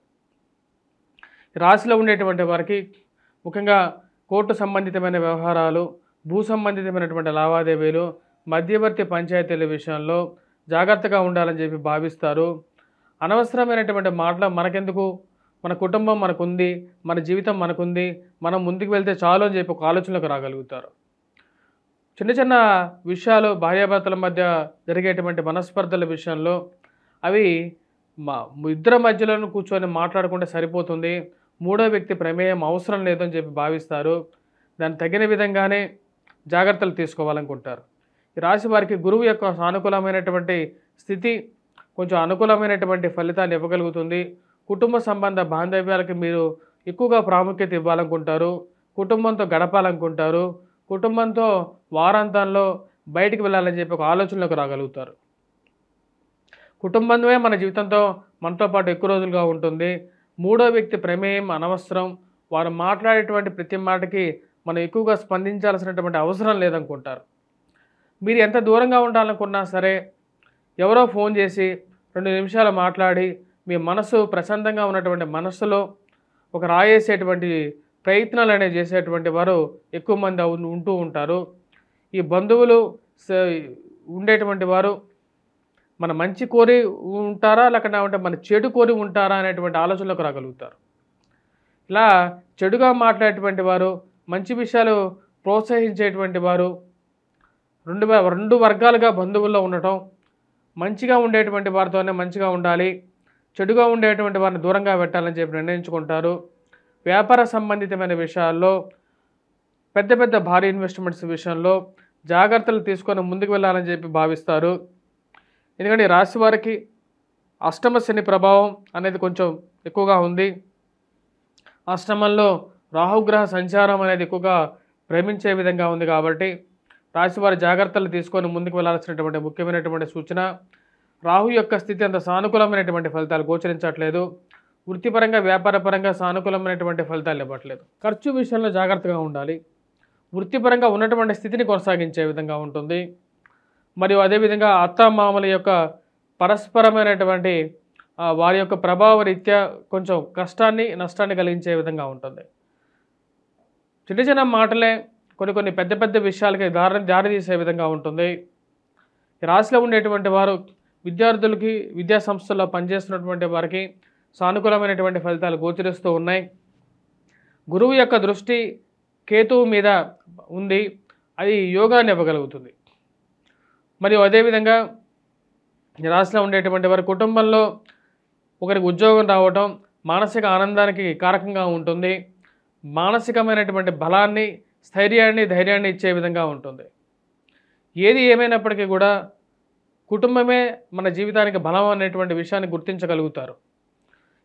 రాశిలో ఉండేటువంటి వారికి ముఖ్యంగా కోర్టు సంబంధితమైన వ్యవహారాలు, భూ సంబంధితమైనటువంటి లావాదేవీలు, మధ్యవర్తి పంచాయతీల విషయంలో జాగ్రత్తగా ఉండాలని చెప్పి భావిస్తారు. అనవసరమైనటువంటి మాటలు మనకెందుకు, మన కుటుంబం మనకుంది, మన జీవితం మనకుంది, మనం ముందుకు వెళ్తే చాలు అని చెప్పి ఒక ఆలోచనలకు రాగలుగుతారు. చిన్న విషయాలు భార్యాభర్తల మధ్య జరిగేటువంటి మనస్పర్ధల విషయంలో అవి ఇద్దరి మధ్యలో కూర్చొని మాట్లాడుకుంటే సరిపోతుంది, మూడో వ్యక్తి ప్రమేయం అవసరం లేదని చెప్పి భావిస్తారు. దానికి తగిన విధంగానే జాగ్రత్తలు తీసుకోవాలనుకుంటారు. ఈ రాశి వారికి గురువు యొక్క సానుకూలమైనటువంటి స్థితి కొంచెం అనుకూలమైనటువంటి ఫలితాలు ఇవ్వగలుగుతుంది. కుటుంబ సంబంధ బాంధవ్యాలకి మీరు ఎక్కువగా ప్రాముఖ్యత ఇవ్వాలనుకుంటారు, కుటుంబంతో గడపాలనుకుంటారు, కుటుంబంతో వారాంతంలో బయటికి వెళ్ళాలని చెప్పి ఒక ఆలోచనలోకి రాగలుగుతారు. కుటుంబమే మన జీవితంతో మనతో పాటు ఎక్కువ రోజులుగా ఉంటుంది. మూడో వ్యక్తి ప్రమేయం అనవసరం. వారు మాట్లాడేటువంటి ప్రతి మాటకి మనం ఎక్కువగా స్పందించాల్సినటువంటి అవసరం లేదనుకుంటారు. మీరు ఎంత దూరంగా ఉండాలనుకున్నా సరే ఎవరో ఫోన్ చేసి 2 నిమిషాలు మాట్లాడి మీ మనసు ప్రశాంతంగా ఉన్నటువంటి మనస్సులో ఒక రాయేసేటువంటి ప్రయత్నాలు అనేవి చేసేటువంటి వారు ఎక్కువ మంది ఉంటూ ఉంటారు. ఈ బంధువులు ఉండేటువంటి వారు మన మంచి కోరి ఉంటారా లేకపోతే మన చెడు కోరి ఉంటారా అనేటువంటి ఆలోచనలకు రాగలుగుతారు. ఇలా చెడుగా మాట్లాడేటువంటి వారు, మంచి విషయాలు ప్రోత్సహించేటువంటి వారు రెండు వర్గాలుగా బంధువుల్లో ఉండటం, మంచిగా ఉండేటువంటి వారితోనే మంచిగా ఉండాలి, చెడుగా ఉండేటువంటి వారిని దూరంగా పెట్టాలని చెప్పి నిర్ణయించుకుంటారు. వ్యాపార సంబంధితమైన విషయాల్లో పెద్ద భారీ ఇన్వెస్ట్మెంట్స్ విషయంలో జాగ్రత్తలు తీసుకొని ముందుకు వెళ్ళాలని చెప్పి భావిస్తారు. ఎందుకంటే ఈ రాశి వారికి అష్టమ శని ప్రభావం అనేది కొంచెం ఎక్కువగా ఉంది. అష్టమంలో రాహుగ్రహ సంచారం అనేది ఎక్కువగా ప్రేమించే విధంగా ఉంది. కాబట్టి రాశివారి జాగ్రత్తలు తీసుకొని ముందుకు వెళ్లాల్సినటువంటి ముఖ్యమైనటువంటి సూచన, రాహు యొక్క స్థితి అంత సానుకూలమైనటువంటి ఫలితాలు గోచరించట్లేదు. వృత్తిపరంగా వ్యాపారపరంగా సానుకూలమైనటువంటి ఫలితాలు ఇవ్వట్లేదు. ఖర్చు విషయంలో జాగ్రత్తగా ఉండాలి. వృత్తిపరంగా ఉన్నటువంటి స్థితిని కొనసాగించే విధంగా ఉంటుంది. మరియు అదేవిధంగా అత్తామామల యొక్క పరస్పరమైనటువంటి వారి యొక్క ప్రభావ రీత్యా కొంచెం కష్టాన్ని నష్టాన్ని కలిగించే విధంగా ఉంటుంది. చిన్న మాటలే కొన్ని పెద్ద విషయాలకి దారి తీసే విధంగా ఉంటుంది. ఈ రాశిలో ఉండేటువంటి వారు విద్యార్థులకి, విద్యా సంస్థల్లో పనిచేస్తున్నటువంటి వారికి సానుకూలమైనటువంటి ఫలితాలు గోచరిస్తూ ఉన్నాయి. గురువు యొక్క దృష్టి కేతువు మీద ఉంది, అది యోగాన్ని ఇవ్వగలుగుతుంది. మరియు అదేవిధంగా ఈ రాశిలో ఉండేటువంటి వారి కుటుంబంలో ఒకరికి ఉద్యోగం రావటం మానసిక ఆనందానికి కారకంగా ఉంటుంది. మానసికమైనటువంటి బలాన్ని, స్థైర్యాన్ని, ధైర్యాన్ని ఇచ్చే విధంగా ఉంటుంది. ఏది ఏమైనప్పటికీ కూడా కుటుంబమే మన జీవితానికి బలం అనేటువంటి విషయాన్ని గుర్తించగలుగుతారు.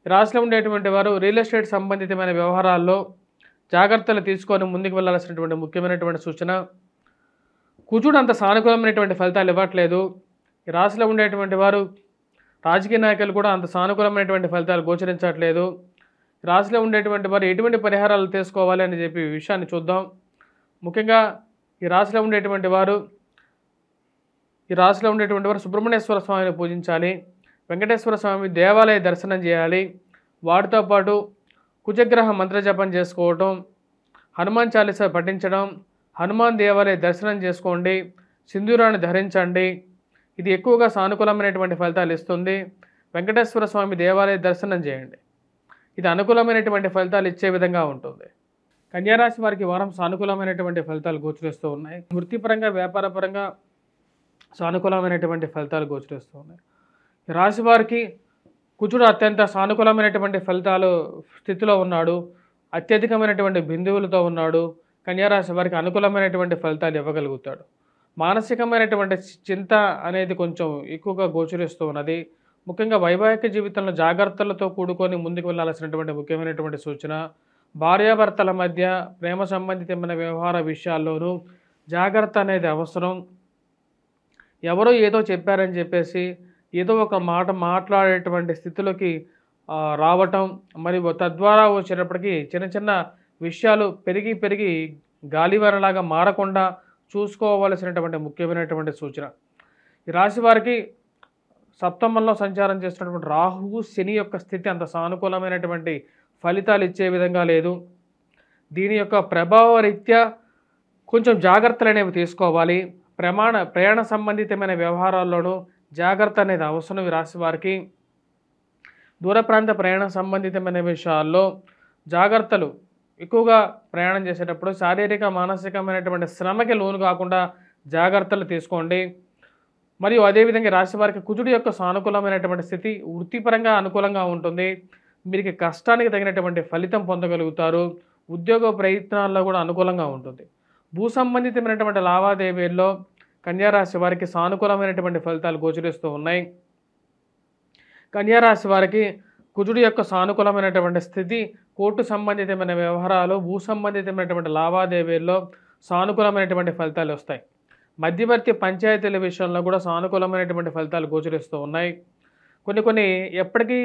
రాశిలో ఉండేటువంటి వారు రియల్ ఎస్టేట్ సంబంధితమైన వ్యవహారాల్లో జాగ్రత్తలు తీసుకొని ముందుకు వెళ్ళాల్సినటువంటి ముఖ్యమైనటువంటి సూచన. కుజుడు అంత సానుకూలమైనటువంటి ఫలితాలు ఇవ్వట్లేదు. ఈ రాశిలో ఉండేటువంటి వారు రాజకీయ నాయకులు కూడా అంత సానుకూలమైనటువంటి ఫలితాలు గోచరించట్లేదు. రాశిలో ఉండేటువంటి వారు ఎటువంటి పరిహారాలు తీసుకోవాలి అని చెప్పి విషయాన్ని చూద్దాం. ముఖ్యంగా ఈ రాశిలో ఉండేటువంటి వారు సుబ్రహ్మణ్యేశ్వర స్వామిని పూజించాలి. వెంకటేశ్వర స్వామి దేవాలయ దర్శనం చేయాలి. వాటితో పాటు కుజగ్రహ మంత్రజపం చేసుకోవటం, హనుమాన్ చాలీసా పఠించడం, హనుమాన్ దేవాలయ దర్శనం చేసుకోండి, సింధూరాన్ని ధరించండి. ఇది ఎక్కువగా సానుకూలమైనటువంటి ఫలితాలు ఇస్తుంది. వెంకటేశ్వర స్వామి దేవాలయ దర్శనం చేయండి. ఇది అనుకూలమైనటువంటి ఫలితాలు ఇచ్చే విధంగా ఉంటుంది. కన్యారాశి వారికి వారం సానుకూలమైనటువంటి ఫలితాలు గోచరిస్తూ ఉన్నాయి. వృత్తిపరంగా, వ్యాపారపరంగా సానుకూలమైనటువంటి ఫలితాలు గోచరిస్తూ ఉన్నాయి. ఈ రాశి వారికి కుజుడు అత్యంత సానుకూలమైనటువంటి ఫలితాలు స్థితిలో ఉన్నాడు. అత్యధికమైనటువంటి బిందువులతో ఉన్నాడు. కన్యారాశి వారికి అనుకూలమైనటువంటి ఫలితాలు ఇవ్వగలుగుతాడు. మానసికమైనటువంటి చింత అనేది కొంచెం ఎక్కువగా గోచరిస్తూ ఉన్నది. ముఖ్యంగా వైవాహిక జీవితంలో జాగ్రత్తలతో కూడుకొని ముందుకు వెళ్ళాల్సినటువంటి ముఖ్యమైనటువంటి సూచన. భార్యాభర్తల మధ్య ప్రేమ సంబంధితమైన వ్యవహార విషయాల్లోనూ జాగ్రత్త అనేది అవసరం. ఎవరో ఏదో చెప్పారని చెప్పేసి ఏదో ఒక మాట మాట్లాడేటువంటి స్థితిలోకి రావటం, మరియు తద్వారా వచ్చేటప్పటికి చిన్న చిన్న విషయాలు పెరిగి గాలివానలాగా మారకుండా చూసుకోవలసినటువంటి ముఖ్యమైనటువంటి సూచన. ఈ రాశి వారికి సప్తమంలో సంచారం చేస్తున్నటువంటి రాహువు, శని యొక్క స్థితి అంత సానుకూలమైనటువంటి ఫలితాలు ఇచ్చే విధంగా లేదు. దీని యొక్క ప్రభావ రీత్యా కొంచెం జాగ్రత్తలు అనేవి తీసుకోవాలి. ప్రయాణ సంబంధితమైన వ్యవహారాల్లోనూ జాగ్రత్త అనేది అవసరం. ఈ రాశి వారికి దూర ప్రాంత ప్రయాణ సంబంధితమైన విషయాల్లో జాగ్రత్తలు ఎక్కువగా ప్రయాణం చేసేటప్పుడు శారీరక, మానసికమైనటువంటి శ్రమకి లోను కాకుండా జాగ్రత్తలు తీసుకోండి. మరియు అదేవిధంగా రాశి వారికి కుజుడు యొక్క సానుకూలమైనటువంటి స్థితి వృత్తిపరంగా అనుకూలంగా ఉంటుంది. మీకు కష్టానికి తగినటువంటి ఫలితం పొందగలుగుతారు. ఉద్యోగ ప్రయత్నాల్లో కూడా అనుకూలంగా ఉంటుంది. భూ సంబంధితమైనటువంటి లావాదేవీల్లో కన్యారాశి వారికి సానుకూలమైనటువంటి ఫలితాలు గోచరిస్తూ ఉన్నాయి. కన్యారాశి వారికి కుజుడు యొక్క సానుకూలమైనటువంటి స్థితి కోర్టు సంబంధితమైన వ్యవహారాలు, భూ సంబంధితమైనటువంటి లావాదేవీల్లో సానుకూలమైనటువంటి ఫలితాలు వస్తాయి. మధ్యవర్తి పంచాయతీల విషయంలో కూడా సానుకూలమైనటువంటి ఫలితాలు గోచరిస్తూ ఉన్నాయి. కొన్ని ఎప్పటికీ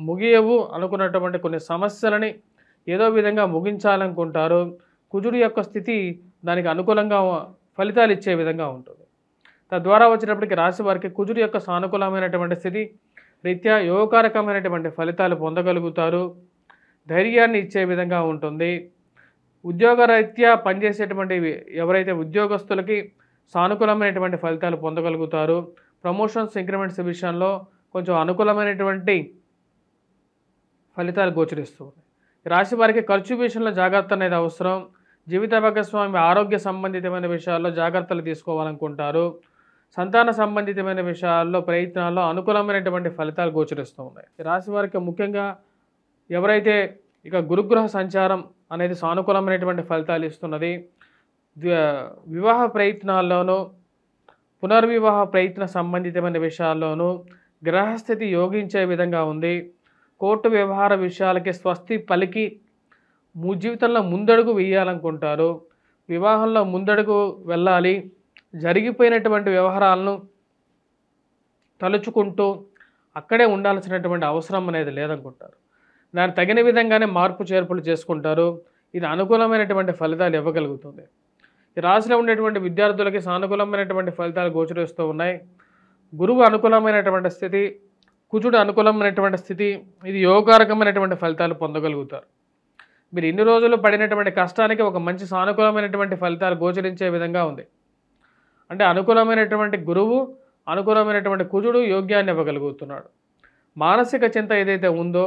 ముగియవు అనుకున్నటువంటి కొన్ని సమస్యలని ఏదో విధంగా ముగించాలనుకుంటారు. కుజుడు యొక్క స్థితి దానికి అనుకూలంగా ఫలితాలు ఇచ్చే విధంగా ఉంటుంది. తద్వారా వచ్చినప్పటికీ రాశి వారికి కుజుడు యొక్క సానుకూలమైనటువంటి స్థితి రీత్యా యోగకారకమైనటువంటి ఫలితాలు పొందగలుగుతారు. ధైర్యాన్ని ఇచ్చే విధంగా ఉంటుంది. ఉద్యోగరీత్యా పనిచేసేటువంటి ఎవరైతే ఉద్యోగస్తులకి సానుకూలమైనటువంటి ఫలితాలు పొందగలుగుతారు. ప్రమోషన్స్, ఇంక్రిమెంట్స్ విషయంలో కొంచెం అనుకూలమైనటువంటి ఫలితాలు గోచరిస్తూ ఉన్నాయి. రాశి వారికి ఖర్చు విషయంలో జాగ్రత్త అనేది అవసరం. జీవిత భాగస్వామి ఆరోగ్య సంబంధితమైన విషయాల్లో జాగ్రత్తలు తీసుకోవాలనుకుంటారు. సంతాన సంబంధితమైన విషయాల్లో ప్రయత్నాల్లో అనుకూలమైనటువంటి ఫలితాలు గోచరిస్తూ ఉన్నాయి. రాశి వారికి ముఖ్యంగా ఎవరైతే ఇక గురుగ్రహ సంచారం అనేది సానుకూలమైనటువంటి ఫలితాలు ఇస్తున్నది. వివాహ ప్రయత్నాల్లోనూ, పునర్వివాహ ప్రయత్న సంబంధితమైన విషయాల్లోనూ గ్రహస్థితి యోగించే విధంగా ఉంది. కోర్టు వ్యవహార విషయాలకి స్వస్తి పలికి జీవితంలో ముందడుగు వేయాలనుకుంటారు. వివాహంలో ముందడుగు వెళ్ళాలి. జరిగిపోయినటువంటి వ్యవహారాలను తలుచుకుంటూ అక్కడే ఉండాల్సినటువంటి అవసరం అనేది లేదనుకుంటారు. దానికి తగిన విధంగానే మార్పు చేర్పులు చేసుకుంటారు. ఇది అనుకూలమైనటువంటి ఫలితాలు ఇవ్వగలుగుతుంది. ఈ రాశిలో ఉండేటువంటి విద్యార్థులకి సానుకూలమైనటువంటి ఫలితాలు గోచరిస్తూ ఉన్నాయి. గురువు అనుకూలమైనటువంటి స్థితి, కుజుడు అనుకూలమైనటువంటి స్థితి, ఇది యోగకారకమైనటువంటి ఫలితాలు పొందగలుగుతారు. మీరు ఇన్ని రోజులు పడినటువంటి కష్టానికి ఒక మంచి సానుకూలమైనటువంటి ఫలితాలు గోచరించే విధంగా ఉంది. అంటే అనుకూలమైనటువంటి గురువు, అనుకూలమైనటువంటి కుజుడు యోగ్యాన్ని ఇవ్వగలుగుతున్నాడు. మానసిక చింత ఏదైతే ఉందో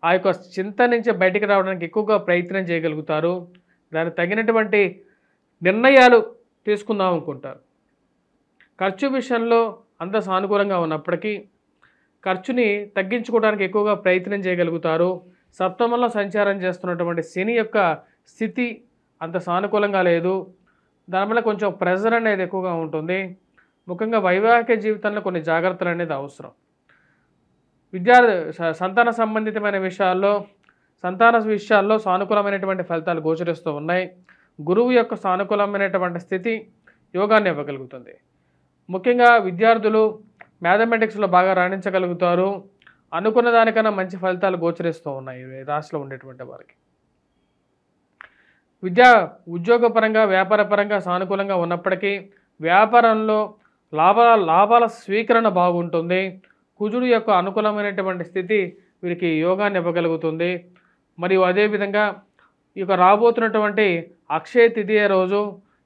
ఆ యొక్క చింత నుంచి బయటికి రావడానికి ఎక్కువగా ప్రయత్నం చేయగలుగుతారు. దానికి తగినటువంటి నిర్ణయాలు తీసుకుందాం అనుకుంటారు. ఖర్చు విషయంలో అంత సానుకూలంగా ఉన్నప్పటికీ ఖర్చుని తగ్గించుకోవడానికి ఎక్కువగా ప్రయత్నం చేయగలుగుతారు. సప్తమంలో సంచారం చేస్తున్నటువంటి శని యొక్క స్థితి అంత సానుకూలంగా లేదు. దానివల్ల కొంచెం ప్రెజర్ అనేది ఎక్కువగా ఉంటుంది. ముఖ్యంగా వైవాహిక జీవితంలో కొన్ని జాగ్రత్తలు అనేది అవసరం. సంతాన సంబంధితమైన సంతాన విషయాల్లో సానుకూలమైనటువంటి ఫలితాలు గోచరిస్తూ ఉన్నాయి. గురువు యొక్క సానుకూలమైనటువంటి స్థితి యోగాన్ని ఇవ్వగలుగుతుంది. ముఖ్యంగా విద్యార్థులు మ్యాథమెటిక్స్లో బాగా రాణించగలుగుతారు. అనుకున్న దానికన్నా మంచి ఫలితాలు గోచరిస్తూ ఉన్నాయి ఈ రాశిలో ఉండేటువంటి వారికి. ఉద్యోగపరంగా వ్యాపారపరంగా సానుకూలంగా ఉన్నప్పటికీ వ్యాపారంలో లాభాల స్వీకరణ బాగుంటుంది. కుజుడు యొక్క అనుకూలమైనటువంటి స్థితి వీరికి యోగాన్ని ఇవ్వగలుగుతుంది. మరియు అదేవిధంగా ఈ యొక్క రాబోతున్నటువంటి అక్షయ తిథియ రోజు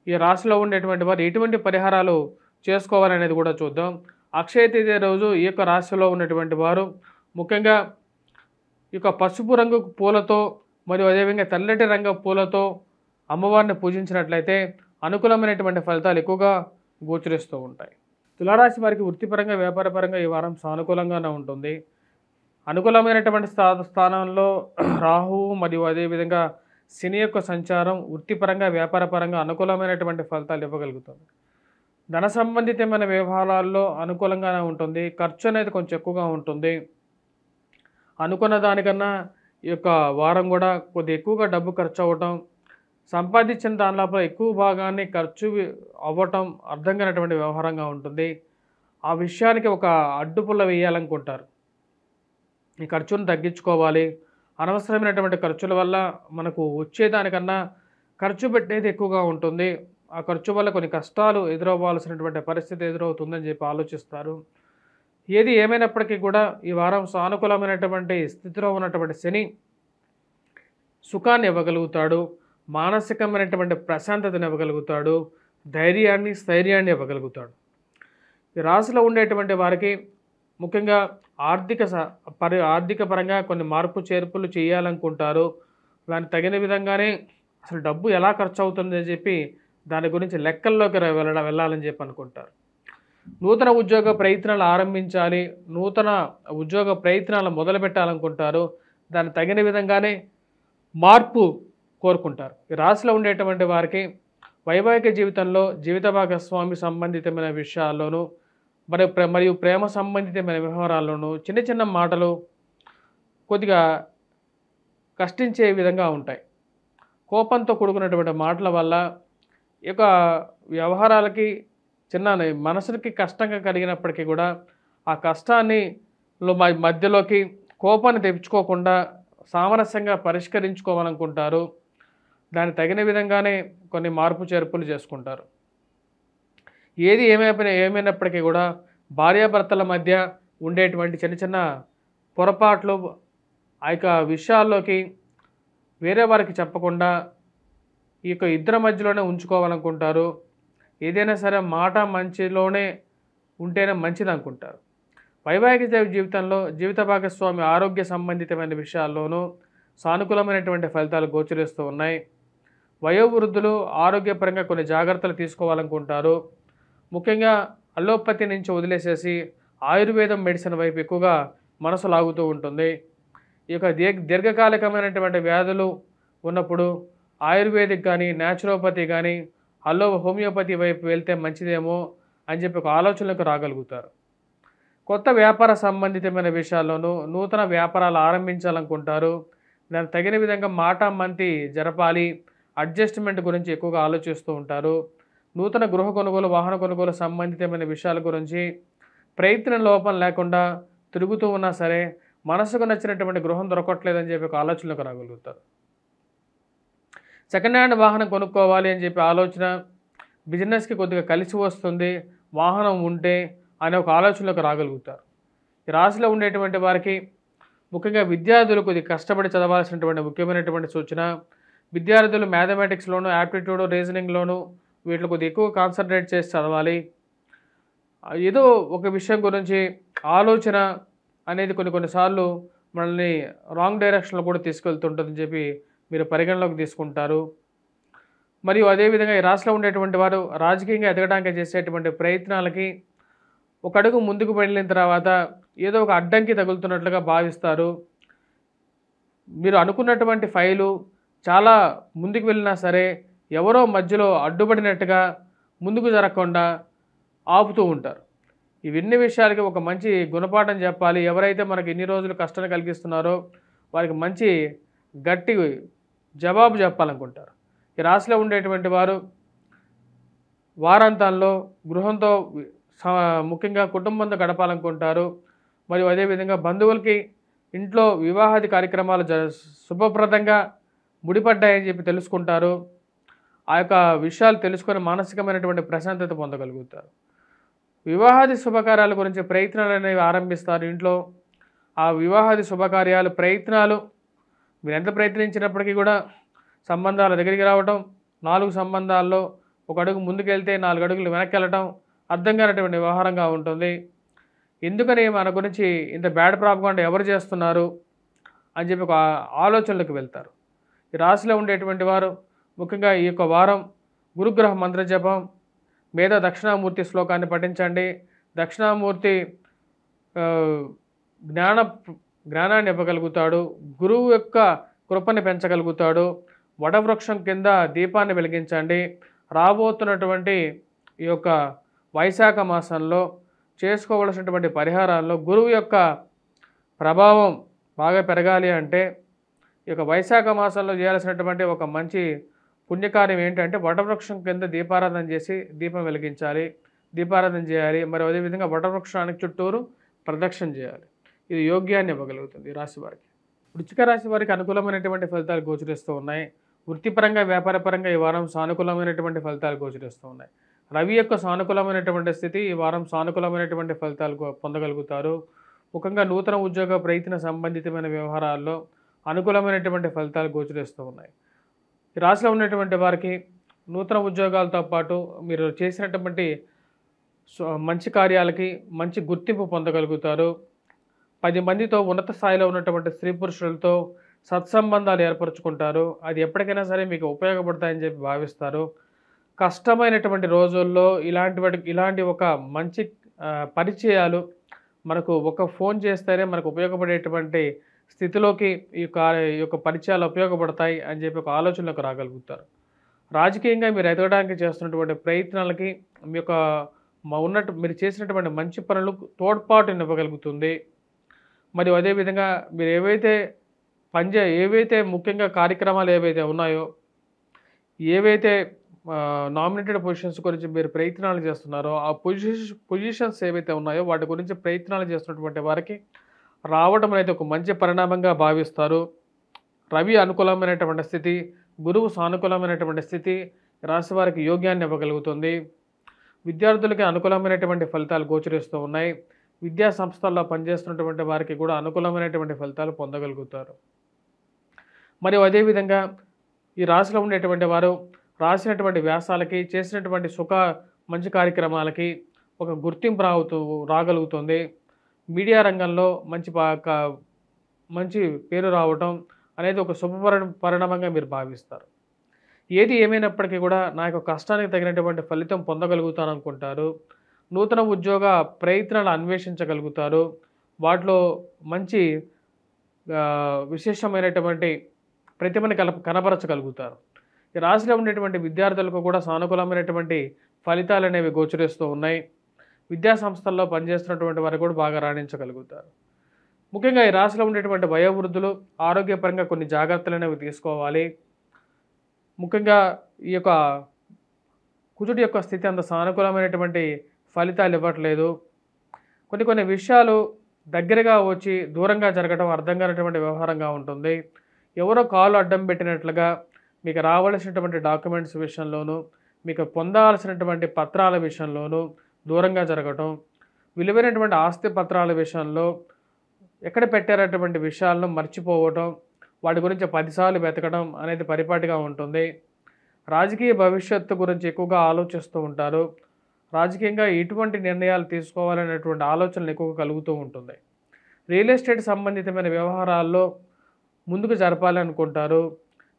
ఈ రాశిలో ఉండేటువంటి వారు ఎటువంటి పరిహారాలు చేసుకోవాలనేది కూడా చూద్దాం. అక్షయ తిథియ రోజు ఈ యొక్క రాశిలో ఉన్నటువంటి వారు ముఖ్యంగా ఈ యొక్క పసుపు రంగు పూలతో మరియు అదేవిధంగా తెల్లటి రంగు పూలతో అమ్మవారిని పూజించినట్లయితే అనుకూలమైనటువంటి ఫలితాలు ఎక్కువగా గోచరిస్తూ ఉంటాయి. తులారాశి వారికి వృత్తిపరంగా వ్యాపారపరంగా ఈ వారం సానుకూలంగానే ఉంటుంది. అనుకూలమైనటువంటి స్థానంలో రాహువు మరియు అదేవిధంగా శని యొక్క సంచారం వృత్తిపరంగా వ్యాపారపరంగా అనుకూలమైనటువంటి ఫలితాలు ఇవ్వగలుగుతుంది. ధన సంబంధితమైన వ్యవహారాల్లో అనుకూలంగానే ఉంటుంది. ఖర్చు అనేది కొంచెం ఎక్కువగా ఉంటుంది. అనుకున్న దానికన్నా ఈ యొక్క వారం కూడా కొద్దిగా ఎక్కువగా డబ్బు ఖర్చు అవ్వటం, సంపాదించిన దానిలో ఎక్కువ భాగాన్ని ఖర్చు అవ్వటం అర్థం కానటువంటి వ్యవహారంగా ఉంటుంది. ఆ విషయానికి ఒక అడ్డుపుల్ల వేయాలనుకుంటారు. ఈ ఖర్చును తగ్గించుకోవాలి. అనవసరమైనటువంటి ఖర్చుల వల్ల మనకు వచ్చేదానికన్నా ఖర్చు పెట్టేది ఎక్కువగా ఉంటుంది. ఆ ఖర్చు వల్ల కొన్ని కష్టాలు ఎదురవ్వాల్సినటువంటి పరిస్థితి ఎదురవుతుందని చెప్పి ఆలోచిస్తారు. ఏది ఏమైనప్పటికీ కూడా ఈ వారం సానుకూలమైనటువంటి స్థితిలో ఉన్నటువంటి శని సుఖాన్ని ఇవ్వగలుగుతాడు. మానసికమైనటువంటి ప్రశాంతతను ఇవ్వగలుగుతాడు. ధైర్యాన్ని స్థైర్యాన్ని ఇవ్వగలుగుతాడు. ఈ రాశిలో ఉండేటువంటి వారికి ముఖ్యంగా ఆర్థిక పరంగా కొన్ని మార్పు చేర్పులు చేయాలనుకుంటారు. దానికి తగిన విధంగానే అసలు డబ్బు ఎలా ఖర్చు అవుతుందని చెప్పి దాని గురించి లెక్కల్లోకి వెళ్ళాలని చెప్పి అనుకుంటారు. నూతన ఉద్యోగ ప్రయత్నాలు ఆరంభించాలి, నూతన ఉద్యోగ ప్రయత్నాలు మొదలుపెట్టాలనుకుంటారు. దానికి తగిన విధంగానే మార్పు కోరుకుంటారు. ఈ రాశిలో ఉండేటువంటి వారికి వైవాహిక జీవితంలో జీవిత భాగస్వామి సంబంధితమైన విషయాల్లోనూ మరియు ప్రేమ సంబంధితమైన వ్యవహారాల్లోనూ చిన్న చిన్న మాటలు కొద్దిగా కష్టించే విధంగా ఉంటాయి. కోపంతో కూడుకున్నటువంటి మాటల వల్ల ఈ యొక్క వ్యవహారాలకి చిన్న మనసుకి కష్టంగా కలిగినప్పటికీ కూడా ఆ కష్టాన్ని మధ్యలోకి కోపాన్ని తెచ్చుకోకుండా సామరస్యంగా పరిష్కరించుకోవాలనుకుంటారు. దానికి తగిన విధంగానే కొన్ని మార్పు చేర్పులు చేసుకుంటారు. ఏది ఏమైనప్పటికీ కూడా భార్యాభర్తల మధ్య ఉండేటువంటి చిన్న చిన్న పొరపాట్లు ఆ యొక్క విషయాల్లోకి వేరే వారికి చెప్పకుండా ఈ యొక్క ఇద్దరి మధ్యలోనే ఉంచుకోవాలనుకుంటారు. ఏదైనా సరే మాట మంచిలోనే ఉంటేనే మంచిది అనుకుంటారు. వైవాహిక జీవితంలో జీవిత భాగస్వామి ఆరోగ్య సంబంధితమైన విషయాల్లోనూ సానుకూలమైనటువంటి ఫలితాలు గోచరిస్తూ ఉన్నాయి. వయోవృద్ధులు ఆరోగ్యపరంగా కొన్ని జాగ్రత్తలు తీసుకోవాలనుకుంటారు. ముఖ్యంగా అలోపతి నుంచి వదిలేసేసి ఆయుర్వేదం మెడిసిన్ వైపు ఎక్కువగా మనసు లాగుతూ ఉంటుంది. ఈ యొక్క దీర్ఘకాలికమైనటువంటి వ్యాధులు ఉన్నప్పుడు ఆయుర్వేదిక్ కానీ న్యాచురోపతి కానీ హోమియోపతి వైపు వెళ్తే మంచిదేమో అని చెప్పి ఒక ఆలోచనలకు రాగలుగుతారు. కొత్త వ్యాపార సంబంధితమైన విషయాల్లోనూ నూతన వ్యాపారాలు ఆరంభించాలనుకుంటారు. దానికి తగిన విధంగా మాట మంతి జరపాలి, అడ్జస్ట్మెంట్ గురించి ఎక్కువగా ఆలోచిస్తూ ఉంటారు. నూతన గృహ కొనుగోలు వాహన కొనుగోలు సంబంధితమైన విషయాల గురించి ప్రయత్నం లోపం లేకుండా తిరుగుతూ ఉన్నా సరే మనసుకు నచ్చినటువంటి గృహం దొరకట్లేదని చెప్పి ఒక ఆలోచనలకు రాగలుగుతారు. సెకండ్ హ్యాండ్ వాహనం కొనుక్కోవాలి అని చెప్పి ఆలోచన బిజినెస్కి కొద్దిగా కలిసి వస్తుంది, వాహనం ఉంటే అనే ఒక ఆలోచనలకు రాగలుగుతారు. ఈ రాశిలో ఉండేటువంటి వారికి ముఖ్యంగా విద్యార్థులు కొద్దిగా కష్టపడి చదవాల్సినటువంటి ముఖ్యమైనటువంటి సూచన. విద్యార్థులు మ్యాథమెటిక్స్లోను యాప్టిట్యూడ్ రీజనింగ్లోను వీటిలో కొద్దిగా ఎక్కువ కాన్సన్ట్రేట్ చేసి చదవాలి. ఏదో ఒక విషయం గురించి ఆలోచన అనేది కొన్నిసార్లు మనల్ని రాంగ్ డైరెక్షన్లో కూడా తీసుకెళ్తుంటుందని చెప్పి మీరు పరిగణలోకి తీసుకుంటారు. మరియు అదేవిధంగా ఈ రాశిలో ఉండేటువంటి వారు రాజకీయంగా ఎదగడానికి చేసేటువంటి ప్రయత్నాలకి ఒక అడుగు ముందుకు వెళ్ళిన తర్వాత ఏదో ఒక అడ్డంకి తగులుతున్నట్లుగా భావిస్తారు. మీరు అనుకున్నటువంటి ఫైలు చాలా ముందుకు వెళ్ళినా సరే ఎవరో మధ్యలో అడ్డుపడినట్టుగా ముందుకు జరగకుండా ఆపుతూ ఉంటారు. ఇవన్నీ విషయాలకి ఒక మంచి గుణపాఠం చెప్పాలి. ఎవరైతే మనకి ఇన్ని రోజులు కష్టాన్ని కలిగిస్తున్నారో వారికి మంచి గట్టి జవాబు చెప్పాలనుకుంటారు. ఈ రాశిలో ఉండేటువంటి వారు వారాంతాల్లో గృహంతో ముఖ్యంగా కుటుంబంతో గడపాలనుకుంటారు. మరియు అదేవిధంగా బంధువులకి ఇంట్లో వివాహాది కార్యక్రమాలు శుభప్రదంగా ముడిపడ్డాయని చెప్పి తెలుసుకుంటారు. ఆ యొక్క విషయాలు తెలుసుకొని మానసికమైనటువంటి ప్రశాంతత పొందగలుగుతారు. వివాహాది శుభకార్యాల గురించి ప్రయత్నాలు అనేవి ఆరంభిస్తారు ఇంట్లో. ఆ వివాహాది శుభకార్యాలు ప్రయత్నాలు మీరు ఎంత ప్రయత్నించినప్పటికీ కూడా సంబంధాల దగ్గరికి రావటం, 4 సంబంధాల్లో ఒక అడుగు ముందుకెళ్తే 4 అడుగులు వెనక్కి వెళ్ళటం అర్థం కానటువంటి వ్యవహారంగా ఉంటుంది. ఎందుకని మన గురించి ఇంత బ్యాడ్ ప్రాపగాండా ఎవరు చేస్తున్నారు అని చెప్పి ఒక ఆలోచనలకు వెళ్తారు. ఈ రాశిలో ఉండేటువంటి వారు ముఖ్యంగా ఈ యొక్క వారం గురుగ్రహ మంత్రజపం మీద దక్షిణామూర్తి శ్లోకాన్ని పఠించండి. దక్షిణామూర్తి జ్ఞానాన్ని ఇవ్వగలుగుతాడు. గురువు యొక్క కృపని పెంచగలుగుతాడు. వటవృక్షం కింద దీపాన్ని వెలిగించండి. రాబోతున్నటువంటి ఈ యొక్క వైశాఖ మాసంలో చేసుకోవలసినటువంటి పరిహారాల్లో గురువు యొక్క ప్రభావం బాగా పెరగాలి అంటే ఈ యొక్క వైశాఖ మాసంలో చేయాల్సినటువంటి ఒక మంచి పుణ్యకార్యం ఏంటంటే వటవృక్షం కింద దీపారాధన చేసి దీపం వెలిగించాలి, దీపారాధన చేయాలి. మరి అదేవిధంగా వటవృక్షానికి చుట్టూరు ప్రదక్షిణ చేయాలి. ఇది యోగ్యాన్ని ఇవ్వగలుగుతుంది ఈ రాశి వారికి. వృశ్చిక రాశి వారికి అనుకూలమైనటువంటి ఫలితాలు గోచరిస్తూ ఉన్నాయి. వృత్తిపరంగా వ్యాపారపరంగా ఈ వారం సానుకూలమైనటువంటి ఫలితాలు గోచరిస్తూ ఉన్నాయి. రవి యొక్క సానుకూలమైనటువంటి స్థితి ఈ వారం సానుకూలమైనటువంటి ఫలితాలు పొందగలుగుతారు. ముఖ్యంగా నూతన ఉద్యోగ ప్రయత్న సంబంధితమైన వ్యవహారాల్లో అనుకూలమైనటువంటి ఫలితాలు గోచరిస్తూ ఉన్నాయి. ఈ రాశిలో ఉన్నటువంటి వారికి నూతన ఉద్యోగాలతో పాటు మీరు చేసినటువంటి మంచి కార్యాలకి మంచి గుర్తింపు పొందగలుగుతారు. 10 మందితో ఉన్నత స్థాయిలో ఉన్నటువంటి స్త్రీ పురుషులతో సత్సంబంధాలు ఏర్పరచుకుంటారు. అది ఎప్పటికైనా సరే మీకు ఉపయోగపడతాయని చెప్పి భావిస్తారు. కష్టమైనటువంటి రోజుల్లో ఇలాంటి ఒక మంచి పరిచయాలు మనకు ఒక ఫోన్ చేస్తేనే మనకు ఉపయోగపడేటువంటి స్థితిలోకి ఈ యొక్క పరిచయాలు ఉపయోగపడతాయి అని చెప్పి ఒక ఆలోచనలోకి రాగలుగుతారు. రాజకీయంగా మీరు ఎదగడానికి చేస్తున్నటువంటి ప్రయత్నాలకి మీ యొక్క మీరు చేసినటువంటి మంచి పనులు తోడ్పాటుని ఇవ్వగలుగుతుంది. మరియు అదేవిధంగా మీరు ఏవైతే ముఖ్యంగా కార్యక్రమాలు ఏవైతే ఉన్నాయో, ఏవైతే నామినేటెడ్ పొజిషన్స్ గురించి మీరు ప్రయత్నాలు చేస్తున్నారో ఆ పొజిషన్స్ ఏవైతే ఉన్నాయో వాటి గురించి ప్రయత్నాలు చేస్తున్నటువంటి వారికి రావడం అనేది ఒక మంచి పరిణామంగా భావిస్తారు. రవి అనుకూలమైనటువంటి స్థితి, గురువు సానుకూలమైనటువంటి స్థితి రాశి వారికి యోగ్యాన్ని ఇవ్వగలుగుతుంది. విద్యార్థులకి అనుకూలమైనటువంటి ఫలితాలు గోచరిస్తూ ఉన్నాయి. విద్యా సంస్థల్లో పనిచేస్తున్నటువంటి వారికి కూడా అనుకూలమైనటువంటి ఫలితాలు పొందగలుగుతారు. మరియు అదేవిధంగా ఈ రాశిలో ఉండేటువంటి వారు రాసినటువంటి వ్యాసాలకి చేసినటువంటి మంచి కార్యక్రమాలకి ఒక గుర్తింపు రాగలుగుతుంది. మీడియా రంగంలో మంచి పేరు రావటం అనేది ఒక పరిణామంగా మీరు భావిస్తారు. ఏది ఏమైనప్పటికీ కూడా నా యొక్క కష్టానికి తగినటువంటి ఫలితం పొందగలుగుతాను అనుకుంటారు. నూతన ఉద్యోగ ప్రయత్నాలు అన్వేషించగలుగుతారు. వాటిలో మంచి విశేషమైనటువంటి ప్రతిభని కనబరచగలుగుతారు. ఈ రాశిలో ఉండేటువంటి విద్యార్థులకు కూడా సానుకూలమైనటువంటి ఫలితాలు అనేవి గోచరిస్తూ ఉన్నాయి. విద్యా సంస్థల్లో పనిచేస్తున్నటువంటి వారు కూడా బాగా రాణించగలుగుతారు. ముఖ్యంగా ఈ రాశిలో ఉండేటువంటి వయోవృద్ధులు ఆరోగ్యపరంగా కొన్ని జాగ్రత్తలు అనేవి తీసుకోవాలి. ముఖ్యంగా ఈ యొక్క కుజుడి యొక్క స్థితి అంత సానుకూలమైనటువంటి ఫలితాలు ఇవ్వట్లేదు. కొన్ని విషయాలు దగ్గరగా వచ్చి దూరంగా జరగడం అర్థం కానటువంటి వ్యవహారంగా ఉంటుంది. ఎవరో కాలు అడ్డం పెట్టినట్లుగా మీకు రావాల్సినటువంటి డాక్యుమెంట్స్ విషయంలోనూ మీకు పొందాల్సినటువంటి పత్రాల విషయంలోనూ దూరంగా జరగటం, విలువైనటువంటి ఆస్తి పత్రాల విషయంలో ఎక్కడ పెట్టారటువంటి విషయాలను మర్చిపోవటం, వాటి గురించి 10 సార్లు వెతకడం అనేది పరిపాటిగా ఉంటుంది. రాజకీయ భవిష్యత్తు గురించి ఎక్కువగా ఆలోచిస్తూ ఉంటారు. రాజకీయంగా ఎటువంటి నిర్ణయాలు తీసుకోవాలనేటువంటి ఆలోచనలు ఎక్కువగా కలుగుతూ ఉంటుంది. రియల్ ఎస్టేట్ సంబంధితమైన వ్యవహారాల్లో ముందుకు జరపాలనుకుంటారు.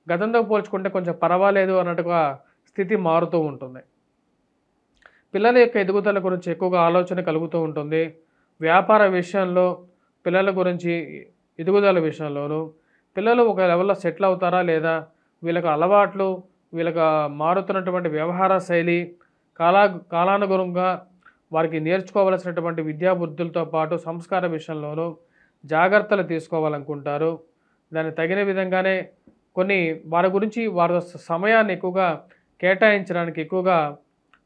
గతంతో పోల్చుకుంటే కొంచెం పర్వాలేదు అన్నట్టుగా స్థితి మారుతూ ఉంటుంది. పిల్లల యొక్క ఎదుగుదల గురించి ఎక్కువగా ఆలోచన కలుగుతూ ఉంటుంది. వ్యాపార విషయంలో పిల్లల గురించి ఎదుగుదల విషయంలోనూ పిల్లలు ఒక లెవెల్లో సెటిల్ అవుతారా లేదా, వీళ్ళకి అలవాట్లు, వీళ్ళకి మారుతున్నటువంటి వ్యవహార శైలి, కాలానుగుణంగా వారికి నేర్చుకోవలసినటువంటి విద్యాబుద్ధులతో పాటు సంస్కార విషయంలోనూ జాగ్రత్తలు తీసుకోవాలనుకుంటారు. దానికి తగిన విధంగానే కొన్ని వారి గురించి వారి సమయాన్ని ఎక్కువగా కేటాయించడానికి ఎక్కువగా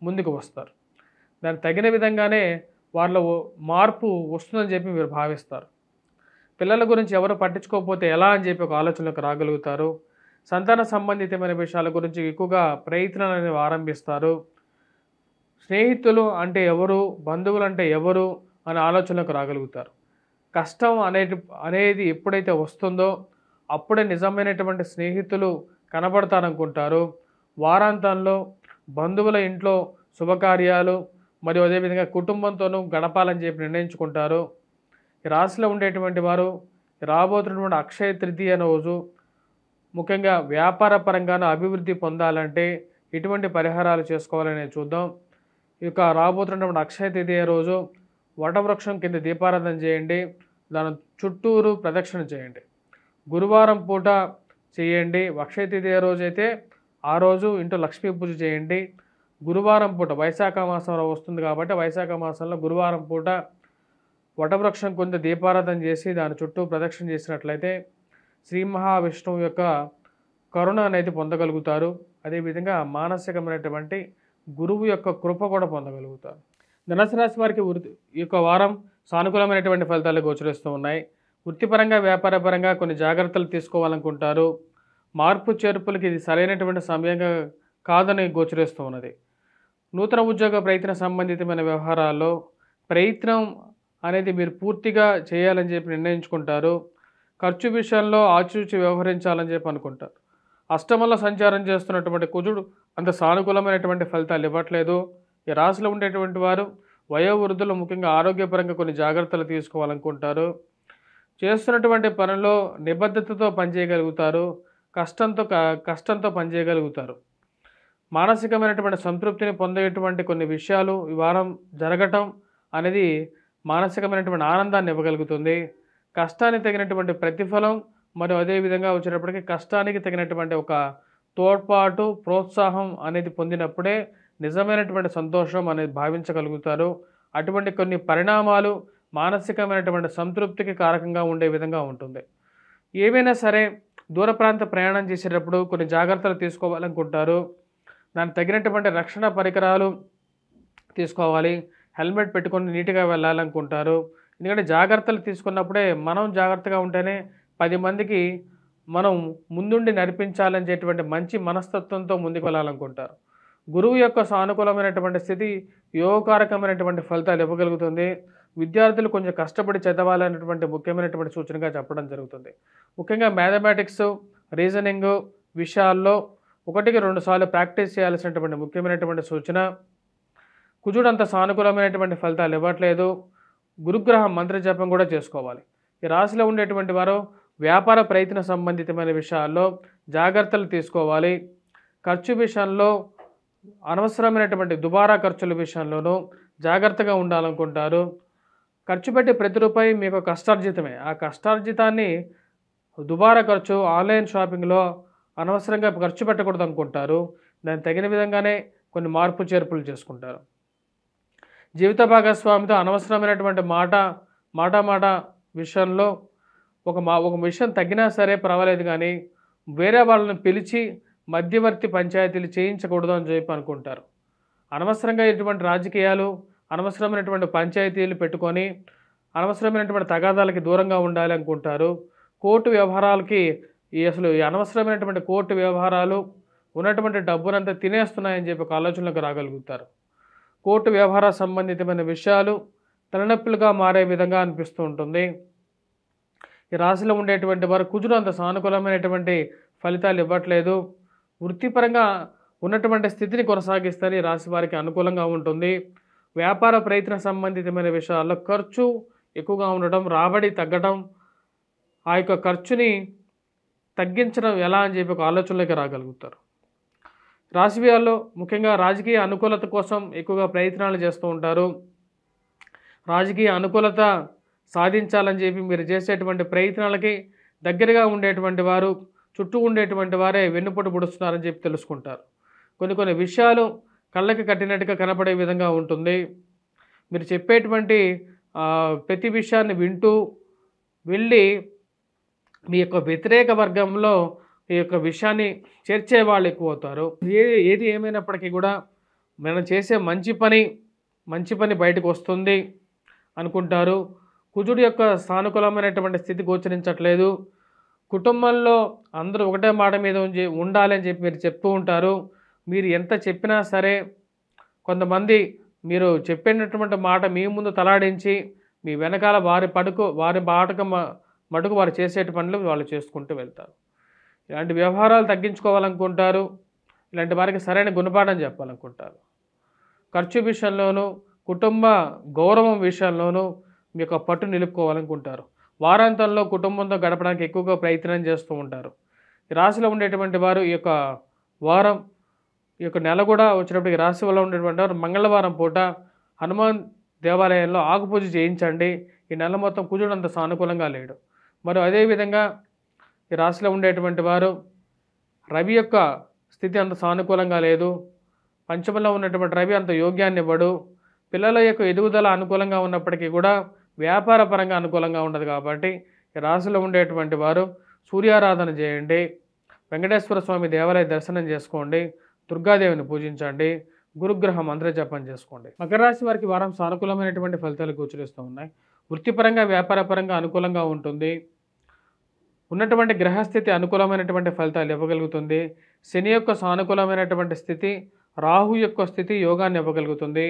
ముందుకు వస్తారు. దానికి తగిన విధంగానే వాళ్ళ మార్పు వస్తుందని చెప్పి మీరు భావిస్తారు. పిల్లల గురించి ఎవరు పట్టించుకోకపోతే ఎలా అని చెప్పి ఒక ఆలోచనలకు రాగలుగుతారు. సంతాన సంబంధితమైన విషయాల గురించి ఎక్కువగా ప్రయత్నాలను ఆరంభిస్తారు. స్నేహితులు అంటే ఎవరు, బంధువులు అంటే ఎవరు అనే ఆలోచనలకు రాగలుగుతారు. కష్టం అనేది ఎప్పుడైతే వస్తుందో అప్పుడే నిజమైనటువంటి స్నేహితులు కనబడతారనుకుంటారు. వారాంతంలో బంధువుల ఇంట్లో శుభకార్యాలు మరియు అదేవిధంగా కుటుంబంతోనూ గడపాలని చెప్పి నిర్ణయించుకుంటారు. ఈ రాశిలో ఉండేటువంటి వారు రాబోతున్నటువంటి అక్షయ తృతీయ రోజు ముఖ్యంగా వ్యాపార పరంగాను అభివృద్ధి పొందాలంటే ఎటువంటి పరిహారాలు చేసుకోవాలని చూద్దాం. ఈ యొక్క రాబోతున్నటువంటి అక్షయ తృతీయ రోజు వటవృక్షం కింద దీపారాధన చేయండి. దాని చుట్టూరు ప్రదక్షిణ చేయండి. గురువారం పూట చేయండి. అక్షయ తృతీయ రోజు అయితే ఆ రోజు ఇంట్లో లక్ష్మీ పూజ చేయండి. గురువారం పూట వైశాఖ మాసంలో వస్తుంది కాబట్టి వైశాఖ మాసంలో గురువారం పూట వటవృక్షం కింద దీపారాధన చేసి దాని చుట్టూ ప్రదక్షిణ చేసినట్లయితే శ్రీ మహావిష్ణువు యొక్క కరుణ అనేది పొందగలుగుతారు. అదేవిధంగా మానసికమైనటువంటి గురువు యొక్క కృప కూడా పొందగలుగుతారు. ధనుసు రాశి వారికి ఈ యొక్క వారం సానుకూలమైనటువంటి ఫలితాలు గోచరిస్తూ ఉన్నాయి. వృత్తిపరంగా వ్యాపారపరంగా కొన్ని జాగ్రత్తలు తీసుకోవాలనుకుంటారు. మార్పు చేర్పులకి ఇది సరైనటువంటి సమయంగా కాదని గోచరిస్తూ ఉన్నది. నూతన ఉద్యోగ ప్రయత్న సంబంధితమైన వ్యవహారాల్లో ప్రయత్నం అనేది మీరు పూర్తిగా చేయాలని చెప్పి నిర్ణయించుకుంటారు. ఖర్చు విషయంలో ఆచితూచి వ్యవహరించాలని చెప్పి అనుకుంటారు. అష్టమంలో సంచారం చేస్తున్నటువంటి కుజుడు అంత సానుకూలమైనటువంటి ఫలితాలు ఇవ్వట్లేదు. ఈ రాశిలో ఉండేటువంటి వారు వయోవృద్ధులు ముఖ్యంగా ఆరోగ్యపరంగా కొన్ని జాగ్రత్తలు తీసుకోవాలనుకుంటారు. చేస్తున్నటువంటి పనిలో నిబద్ధతతో పనిచేయగలుగుతారు. కష్టంతో పనిచేయగలుగుతారు. మానసికమైనటువంటి సంతృప్తిని పొందేటువంటి కొన్ని విషయాలు ఈ వారం జరగటం అనేది మానసికమైనటువంటి ఆనందాన్ని ఇవ్వగలుగుతుంది. కష్టానికి తగినటువంటి ప్రతిఫలం మరియు అదేవిధంగా వచ్చేటప్పటికి కష్టానికి తగినటువంటి ఒక తోడ్పాటు, ప్రోత్సాహం అనేది పొందినప్పుడే నిజమైనటువంటి సంతోషం అనేది భావించగలుగుతారు. అటువంటి కొన్ని పరిణామాలు మానసికమైనటువంటి సంతృప్తికి కారకంగా ఉండే విధంగా ఉంటుంది. ఏవైనా సరే దూర ప్రాంత ప్రయాణం చేసేటప్పుడు కొన్ని జాగ్రత్తలు తీసుకోవాలనుకుంటారు. దానికి తగినటువంటి రక్షణ పరికరాలు తీసుకోవాలి. హెల్మెట్ పెట్టుకొని నీట్గా వెళ్ళాలనుకుంటారు. ఎందుకంటే జాగ్రత్తలు తీసుకున్నప్పుడే మనం జాగ్రత్తగా ఉంటేనే 10 మందికి మనం ముందుండి నడిపించాలనేటువంటి మంచి మనస్తత్వంతో ముందుకు వెళ్ళాలనుకుంటారు. గురువు యొక్క సానుకూలమైనటువంటి స్థితి యోగకారకమైనటువంటి ఫలితాలు ఇవ్వగలుగుతుంది. విద్యార్థులు కొంచెం కష్టపడి చదవాలనేటువంటి ముఖ్యమైనటువంటి సూచనగా చెప్పడం జరుగుతుంది. ముఖ్యంగా మ్యాథమెటిక్స్, రీజనింగ్ విషయాల్లో 1-2 సార్లు ప్రాక్టీస్ చేయాల్సినటువంటి ముఖ్యమైనటువంటి సూచన. కుజుడు అంత సానుకూలమైనటువంటి ఫలితాలు ఇవ్వట్లేదు. గురుగ్రహ మంత్ర జపం కూడా చేసుకోవాలి. ఈ రాశిలో ఉండేటువంటి వారు వ్యాపార ప్రయత్న సంబంధితమైన విషయాల్లో జాగ్రత్తలు తీసుకోవాలి. ఖర్చు విషయంలో అనవసరమైనటువంటి దుబారా ఖర్చుల విషయంలోనూ జాగ్రత్తగా ఉండాలనుకుంటారు. ఖర్చు పెట్టి ప్రతి రూపాయి మీకు కష్టార్జితమే. ఆ కష్టార్జితాన్ని దుబారా ఖర్చు, ఆన్లైన్ షాపింగ్లో అనవసరంగా ఖర్చు పెట్టకూడదు అనుకుంటారు. దానికి తగిన విధంగానే కొన్ని మార్పు చేర్పులు చేసుకుంటారు. జీవిత భాగస్వామితో అనవసరమైనటువంటి మాట విషయంలో ఒక విషయం తగ్గినా సరే పర్వాలేదు, కానీ వేరే వాళ్ళని పిలిచి మధ్యవర్తి పంచాయతీలు చేయించకూడదు అని చెప్పి అనుకుంటారు. అనవసరంగా ఇటువంటి రాజకీయాలు, అనవసరమైనటువంటి పంచాయతీలు పెట్టుకొని అనవసరమైనటువంటి తగాదాలకి దూరంగా ఉండాలి అనుకుంటారు. కోర్టు వ్యవహారాలకి అసలు అనవసరమైనటువంటి కోర్టు వ్యవహారాలు ఉన్నటువంటి డబ్బునంతా తినేస్తున్నాయని చెప్పి ఒక ఆలోచనలకు రాగలుగుతారు. కోర్టు వ్యవహార సంబంధితమైన విషయాలు తలనొప్పులుగా మారే విధంగా అనిపిస్తూ ఉంటుంది. ఈ రాశిలో ఉండేటువంటి వారు కుజుడు అంత సానుకూలమైనటువంటి ఫలితాలు ఇవ్వట్లేదు. వృత్తిపరంగా ఉన్నటువంటి స్థితిని కొనసాగిస్తే ఈ రాశి వారికి అనుకూలంగా ఉంటుంది. వ్యాపార ప్రయత్న సంబంధితమైన విషయాల్లో ఖర్చు ఎక్కువగా ఉండటం, రాబడి తగ్గడం, ఆ యొక్క ఖర్చుని తగ్గించడం ఎలా అని చెప్పి ఒక ఆలోచనలోకి రాగలుగుతారు. రాశివాళ్ళు ముఖ్యంగా రాజకీయ అనుకూలత కోసం ఎక్కువగా ప్రయత్నాలు చేస్తూ ఉంటారు. రాజకీయ అనుకూలత సాధించాలని చెప్పి మీరు చేసేటువంటి ప్రయత్నాలకి దగ్గరగా ఉండేటువంటి వారు, చుట్టూ ఉండేటువంటి వారే వెన్నుపోటు పొడుస్తున్నారని చెప్పి తెలుసుకుంటారు. కొన్ని విషయాలు కళ్ళకి కట్టినట్టుగా కనపడే విధంగా ఉంటుంది. మీరు చెప్పేటువంటి ప్రతి విషయాన్ని వింటూ వెళ్ళి మీ యొక్క వ్యతిరేక వర్గంలో ఈ యొక్క విషయాన్ని చేర్చే వాళ్ళు ఎక్కువ అవుతారు. ఏది ఏమైనప్పటికీ కూడా మనం చేసే మంచి పని బయటకు వస్తుంది అనుకుంటారు. కుజుడు యొక్క సానుకూలమైనటువంటి స్థితి గోచరించట్లేదు. కుటుంబంలో అందరూ ఒకటే మాట మీద ఉండాలని చెప్పి మీరు చెప్తూ ఉంటారు. మీరు ఎంత చెప్పినా సరే కొంతమంది మీరు చెప్పినటువంటి మాట మీ ముందు తలాడించి మీ వెనకాల వారి మటుకు వారు చేసేటి పనులు వాళ్ళు చేసుకుంటూ వెళ్తారు. ఇలాంటి వ్యవహారాలు తగ్గించుకోవాలనుకుంటారు. ఇలాంటి వారికి సరైన గుణపాఠం చెప్పాలనుకుంటారు. ఖర్చు విషయంలోనూ, కుటుంబ గౌరవం విషయంలోనూ మీ యొక్క పట్టు నిలుపుకోవాలనుకుంటారు. వారాంతంలో కుటుంబంతో గడపడానికి ఎక్కువగా ప్రయత్నం చేస్తూ ఉంటారు. ఈ రాశిలో ఉండేటువంటి వారు ఈ యొక్క వారం, ఈ యొక్క నెల కూడా వచ్చినప్పటికీ రాశి వల్ల ఉండేటువంటి వారు మంగళవారం పూట హనుమాన్ దేవాలయంలో ఆకుపూజ చేయించండి. ఈ నెల మొత్తం కుజుడు అంత సానుకూలంగా లేడు. మరి అదేవిధంగా ఈ రాశిలో ఉండేటువంటి వారు రవి యొక్క స్థితి అంత సానుకూలంగా లేదు. పంచమంలో ఉన్నటువంటి రవి అంత యోగ్యాన్ని ఇవ్వడు. పిల్లల యొక్క ఎదుగుదల అనుకూలంగా ఉన్నప్పటికీ కూడా వ్యాపార పరంగా అనుకూలంగా ఉండదు. కాబట్టి ఈ రాశిలో ఉండేటువంటి వారు సూర్యారాధన చేయండి, వెంకటేశ్వర స్వామి దేవాలయ దర్శనం చేసుకోండి, దుర్గాదేవిని పూజించండి, గురుగ్రహ మంత్ర జపం చేసుకోండి. మకర రాశి వారికి వారం సానుకూలమైనటువంటి ఫలితాలు గోచరిస్తూ ఉన్నాయి. వృత్తిపరంగా వ్యాపారపరంగా అనుకూలంగా ఉంటుంది. ఉన్నటువంటి గ్రహస్థితి అనుకూలమైనటువంటి ఫలితాలు ఇవ్వగలుగుతుంది. శని యొక్క సానుకూలమైనటువంటి స్థితి, రాహు యొక్క స్థితి యోగాన్ని ఇవ్వగలుగుతుంది.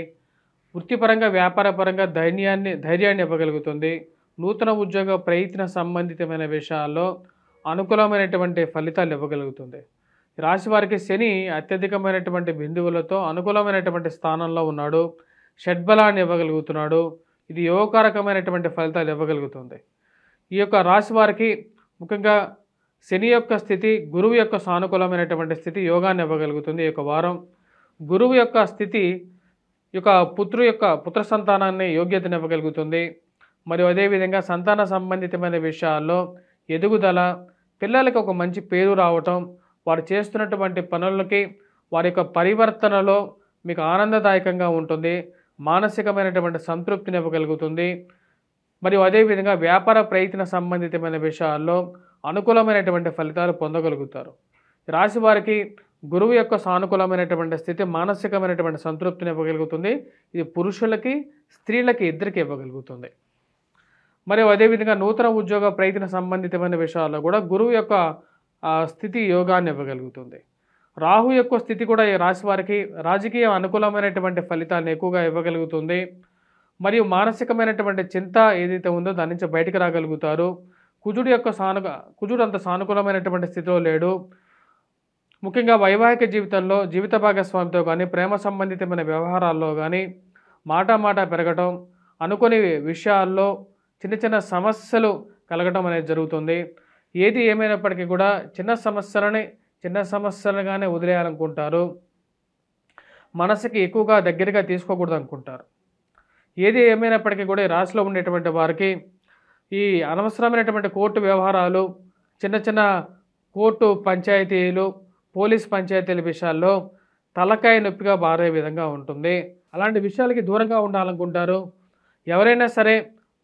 వృత్తిపరంగా వ్యాపారపరంగా ధైర్యాన్ని ఇవ్వగలుగుతుంది. నూతన ఉద్యోగ ప్రయత్న సంబంధితమైన విషయాల్లో అనుకూలమైనటువంటి ఫలితాలు ఇవ్వగలుగుతుంది. రాశి వారికి శని అత్యధికమైనటువంటి బిందువులతో అనుకూలమైనటువంటి స్థానంలో ఉన్నాడు. షడ్బలాన్ని ఇవ్వగలుగుతున్నాడు. ఇది యోగకారకమైనటువంటి ఫలితాలు ఇవ్వగలుగుతుంది. ఈ యొక్క రాశి వారికి ముఖ్యంగా శని యొక్క స్థితి, గురువు యొక్క సానుకూలమైనటువంటి స్థితి యోగాన్ని ఇవ్వగలుగుతుంది. ఈ యొక్క వారం గురువు యొక్క స్థితి పుత్ర సంతానాన్ని యోగ్యతను ఇవ్వగలుగుతుంది. మరియు అదేవిధంగా సంతాన సంబంధితమైన విషయాల్లో ఎదుగుదల, పిల్లలకి ఒక మంచి పేరు రావటం, వారు చేస్తున్నటువంటి పనులకి వారి యొక్క పరివర్తనలో మీకు ఆనందదాయకంగా ఉంటుంది. మానసికమైనటువంటి సంతృప్తిని ఇవ్వగలుగుతుంది. మరియు అదేవిధంగా వ్యాపార ప్రయత్న సంబంధితమైన విషయాల్లో అనుకూలమైనటువంటి ఫలితాలు పొందగలుగుతారు. రాశి వారికి గురువు యొక్క సానుకూలమైనటువంటి స్థితి మానసికమైనటువంటి సంతృప్తిని ఇవ్వగలుగుతుంది. ఇది పురుషులకి స్త్రీలకి ఇద్దరికి ఇవ్వగలుగుతుంది. మరియు అదేవిధంగా నూతన ఉద్యోగ ప్రయత్న సంబంధితమైన విషయాల్లో కూడా గురువు యొక్క స్థితి యోగాన్ని ఇవ్వగలుగుతుంది. రాహు యొక్క స్థితి కూడా ఈ రాశి వారికి రాజకీయ అనుకూలమైనటువంటి ఫలితాలను ఎక్కువగా ఇవ్వగలుగుతుంది. మరియు మానసికమైనటువంటి చింత ఏదైతే ఉందో దాని నుంచి బయటకు రాగలుగుతారు. కుజుడు అంత సానుకూలమైనటువంటి స్థితిలో లేడు. ముఖ్యంగా వైవాహిక జీవితంలో జీవిత భాగస్వామితో కానీ ప్రేమ సంబంధితమైన వ్యవహారాల్లో కానీ మాట పెరగటం, అనుకోని విషయాల్లో చిన్న సమస్యలు కలగటం అనేది జరుగుతుంది. ఏది ఏమైనప్పటికీ కూడా చిన్న సమస్యలుగానే వదిలేయాలనుకుంటారు. మనసుకి ఎక్కువగా దగ్గరగా తీసుకోకూడదు అనుకుంటారు. ఏది ఏమైనప్పటికీ కూడా ఈ రాశిలో ఉండేటువంటి వారికి ఈ అనవసరమైనటువంటి కోర్టు వ్యవహారాలు, చిన్న కోర్టు పంచాయతీలు, పోలీస్ పంచాయతీల విషయాల్లో తలకాయ నొప్పిగా మారే విధంగా ఉంటుంది. అలాంటి విషయాలకి దూరంగా ఉండాలనుకుంటారు. ఎవరైనా సరే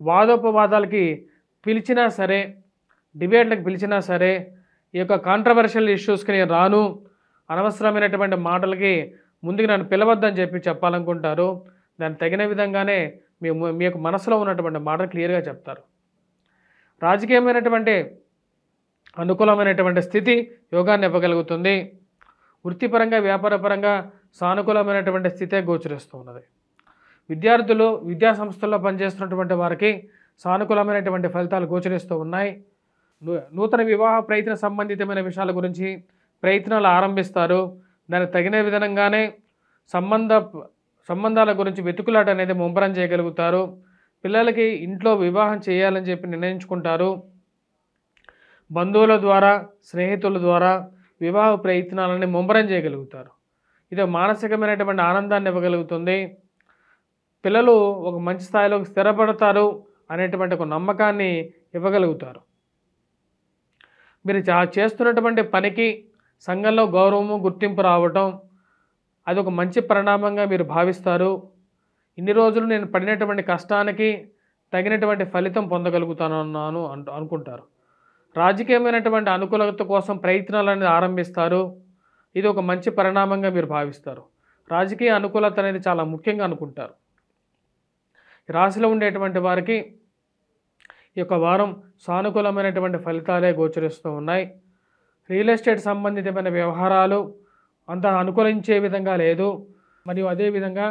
వాదోపవాదాలకి పిలిచినా సరే, డిబేట్లకు పిలిచినా సరే, ఈ యొక్క కాంట్రవర్షియల్ ఇష్యూస్కి నేను రాను, అనవసరమైనటువంటి మాటలకి ముందుకు నన్ను పిలవద్దని చెప్పాలనుకుంటారు. దానికి తగిన విధంగానే మీ యొక్క మనసులో ఉన్నటువంటి మాటలు క్లియర్గా చెప్తారు. రాజకీయమైనటువంటి అనుకూలమైనటువంటి స్థితి యోగాన్ని ఇవ్వగలుగుతుంది. వృత్తిపరంగా వ్యాపారపరంగా సానుకూలమైనటువంటి స్థితే గోచరిస్తూ ఉన్నది. విద్యార్థులు విద్యా సంస్థల్లో పనిచేస్తున్నటువంటి వారికి సానుకూలమైనటువంటి ఫలితాలు గోచరిస్తూ ఉన్నాయి. నూతన వివాహ ప్రయత్న సంబంధితమైన విషయాల గురించి ప్రయత్నాలు ఆరంభిస్తారు. దానికి తగిన విధంగానే సంబంధాల గురించి వెతుకులాట అనేది ముమ్మరం చేయగలుగుతారు. పిల్లలకి ఇంట్లో వివాహం చేయాలని చెప్పి నిర్ణయించుకుంటారు. బంధువుల ద్వారా, స్నేహితుల ద్వారా వివాహ ప్రయత్నాలని ముమ్మరం చేయగలుగుతారు. ఇది మానసికమైనటువంటి ఆనందాన్ని ఇవ్వగలుగుతుంది. పిల్లలు ఒక మంచి స్థాయిలోకి స్థిరపడతారు అనేటువంటి ఒక నమ్మకాన్ని ఇవ్వగలుగుతారు. మీరు చేస్తున్నటువంటి పనికి సంఘంలో గౌరవము, గుర్తింపు రావటం అదొక మంచి పరిణామంగా మీరు భావిస్తారు. ఇన్ని రోజులు నేను పడినటువంటి కష్టానికి తగినటువంటి ఫలితం పొందగలుగుతానన్నాను అనుకుంటారు. రాజకీయమైనటువంటి అనుకూలత కోసం ప్రయత్నాలను ఆరంభిస్తారు. ఇది ఒక మంచి పరిణామంగా మీరు భావిస్తారు. రాజకీయ అనుకూలత అనేది చాలా ముఖ్యంగా అనుకుంటారు. రాశిలో ఉండేటువంటి వారికి ఈ యొక్క వారం సానుకూలమైనటువంటి ఫలితాలే గోచరిస్తూ ఉన్నాయి. రియల్ ఎస్టేట్ సంబంధితమైన వ్యవహారాలు అంత అనుకూలించే విధంగా లేదు. మరియు అదేవిధంగా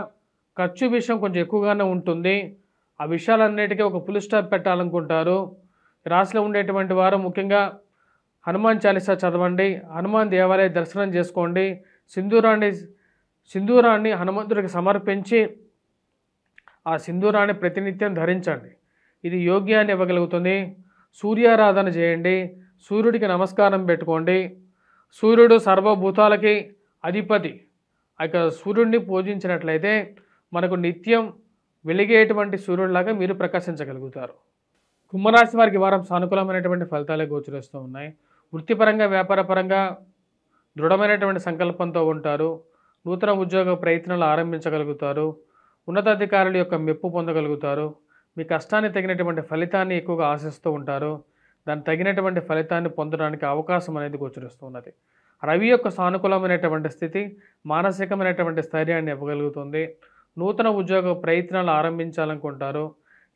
ఖర్చు విషయం కొంచెం ఎక్కువగానే ఉంటుంది. ఆ విషయాలన్నిటికీ ఒక ఫుల్ స్టాప్ పెట్టాలనుకుంటారు. రాశిలో ఉండేటువంటి వారు ముఖ్యంగా హనుమాన్ చాలీసా చదవండి, హనుమాన్ దేవాలయ దర్శనం చేసుకోండి, సింధూరాన్ని హనుమంతుడికి సమర్పించి ఆ సింధూరాన్ని ప్రతినిత్యం ధరించండి. ఇది యోగ్యాన్ని ఇవ్వగలుగుతుంది. సూర్యారాధన చేయండి, సూర్యుడికి నమస్కారం పెట్టుకోండి. సూర్యుడు సర్వభూతాలకి అధిపతి. సూర్యుడిని పూజించినట్లయితే మనకు నిత్యం వెలిగేటువంటి సూర్యుడిలాగా మీరు ప్రకాశించగలుగుతారు. కుంభరాశి వారికి వారం సానుకూలమైనటువంటి ఫలితాలే గోచరిస్తూ ఉన్నాయి. వృత్తిపరంగా, వ్యాపారపరంగా దృఢమైనటువంటి సంకల్పంతో ఉంటారు. నూతన ఉద్యోగ ప్రయత్నాలు ఆరంభించగలుగుతారు. ఉన్నతాధికారుల యొక్క మెప్పు పొందగలుగుతారు. మీ కష్టాన్ని తగినటువంటి ఫలితాన్ని ఎక్కువగా ఆశిస్తూ ఉంటారు. దానికి తగినటువంటి ఫలితాన్ని పొందడానికి అవకాశం అనేది గోచరిస్తూ ఉన్నది. రవి యొక్క సానుకూలమైనటువంటి స్థితి మానసికమైనటువంటి స్థైర్యాన్ని ఇవ్వగలుగుతుంది. నూతన ఉద్యోగ ప్రయత్నాలు ఆరంభించాలనుకుంటారు.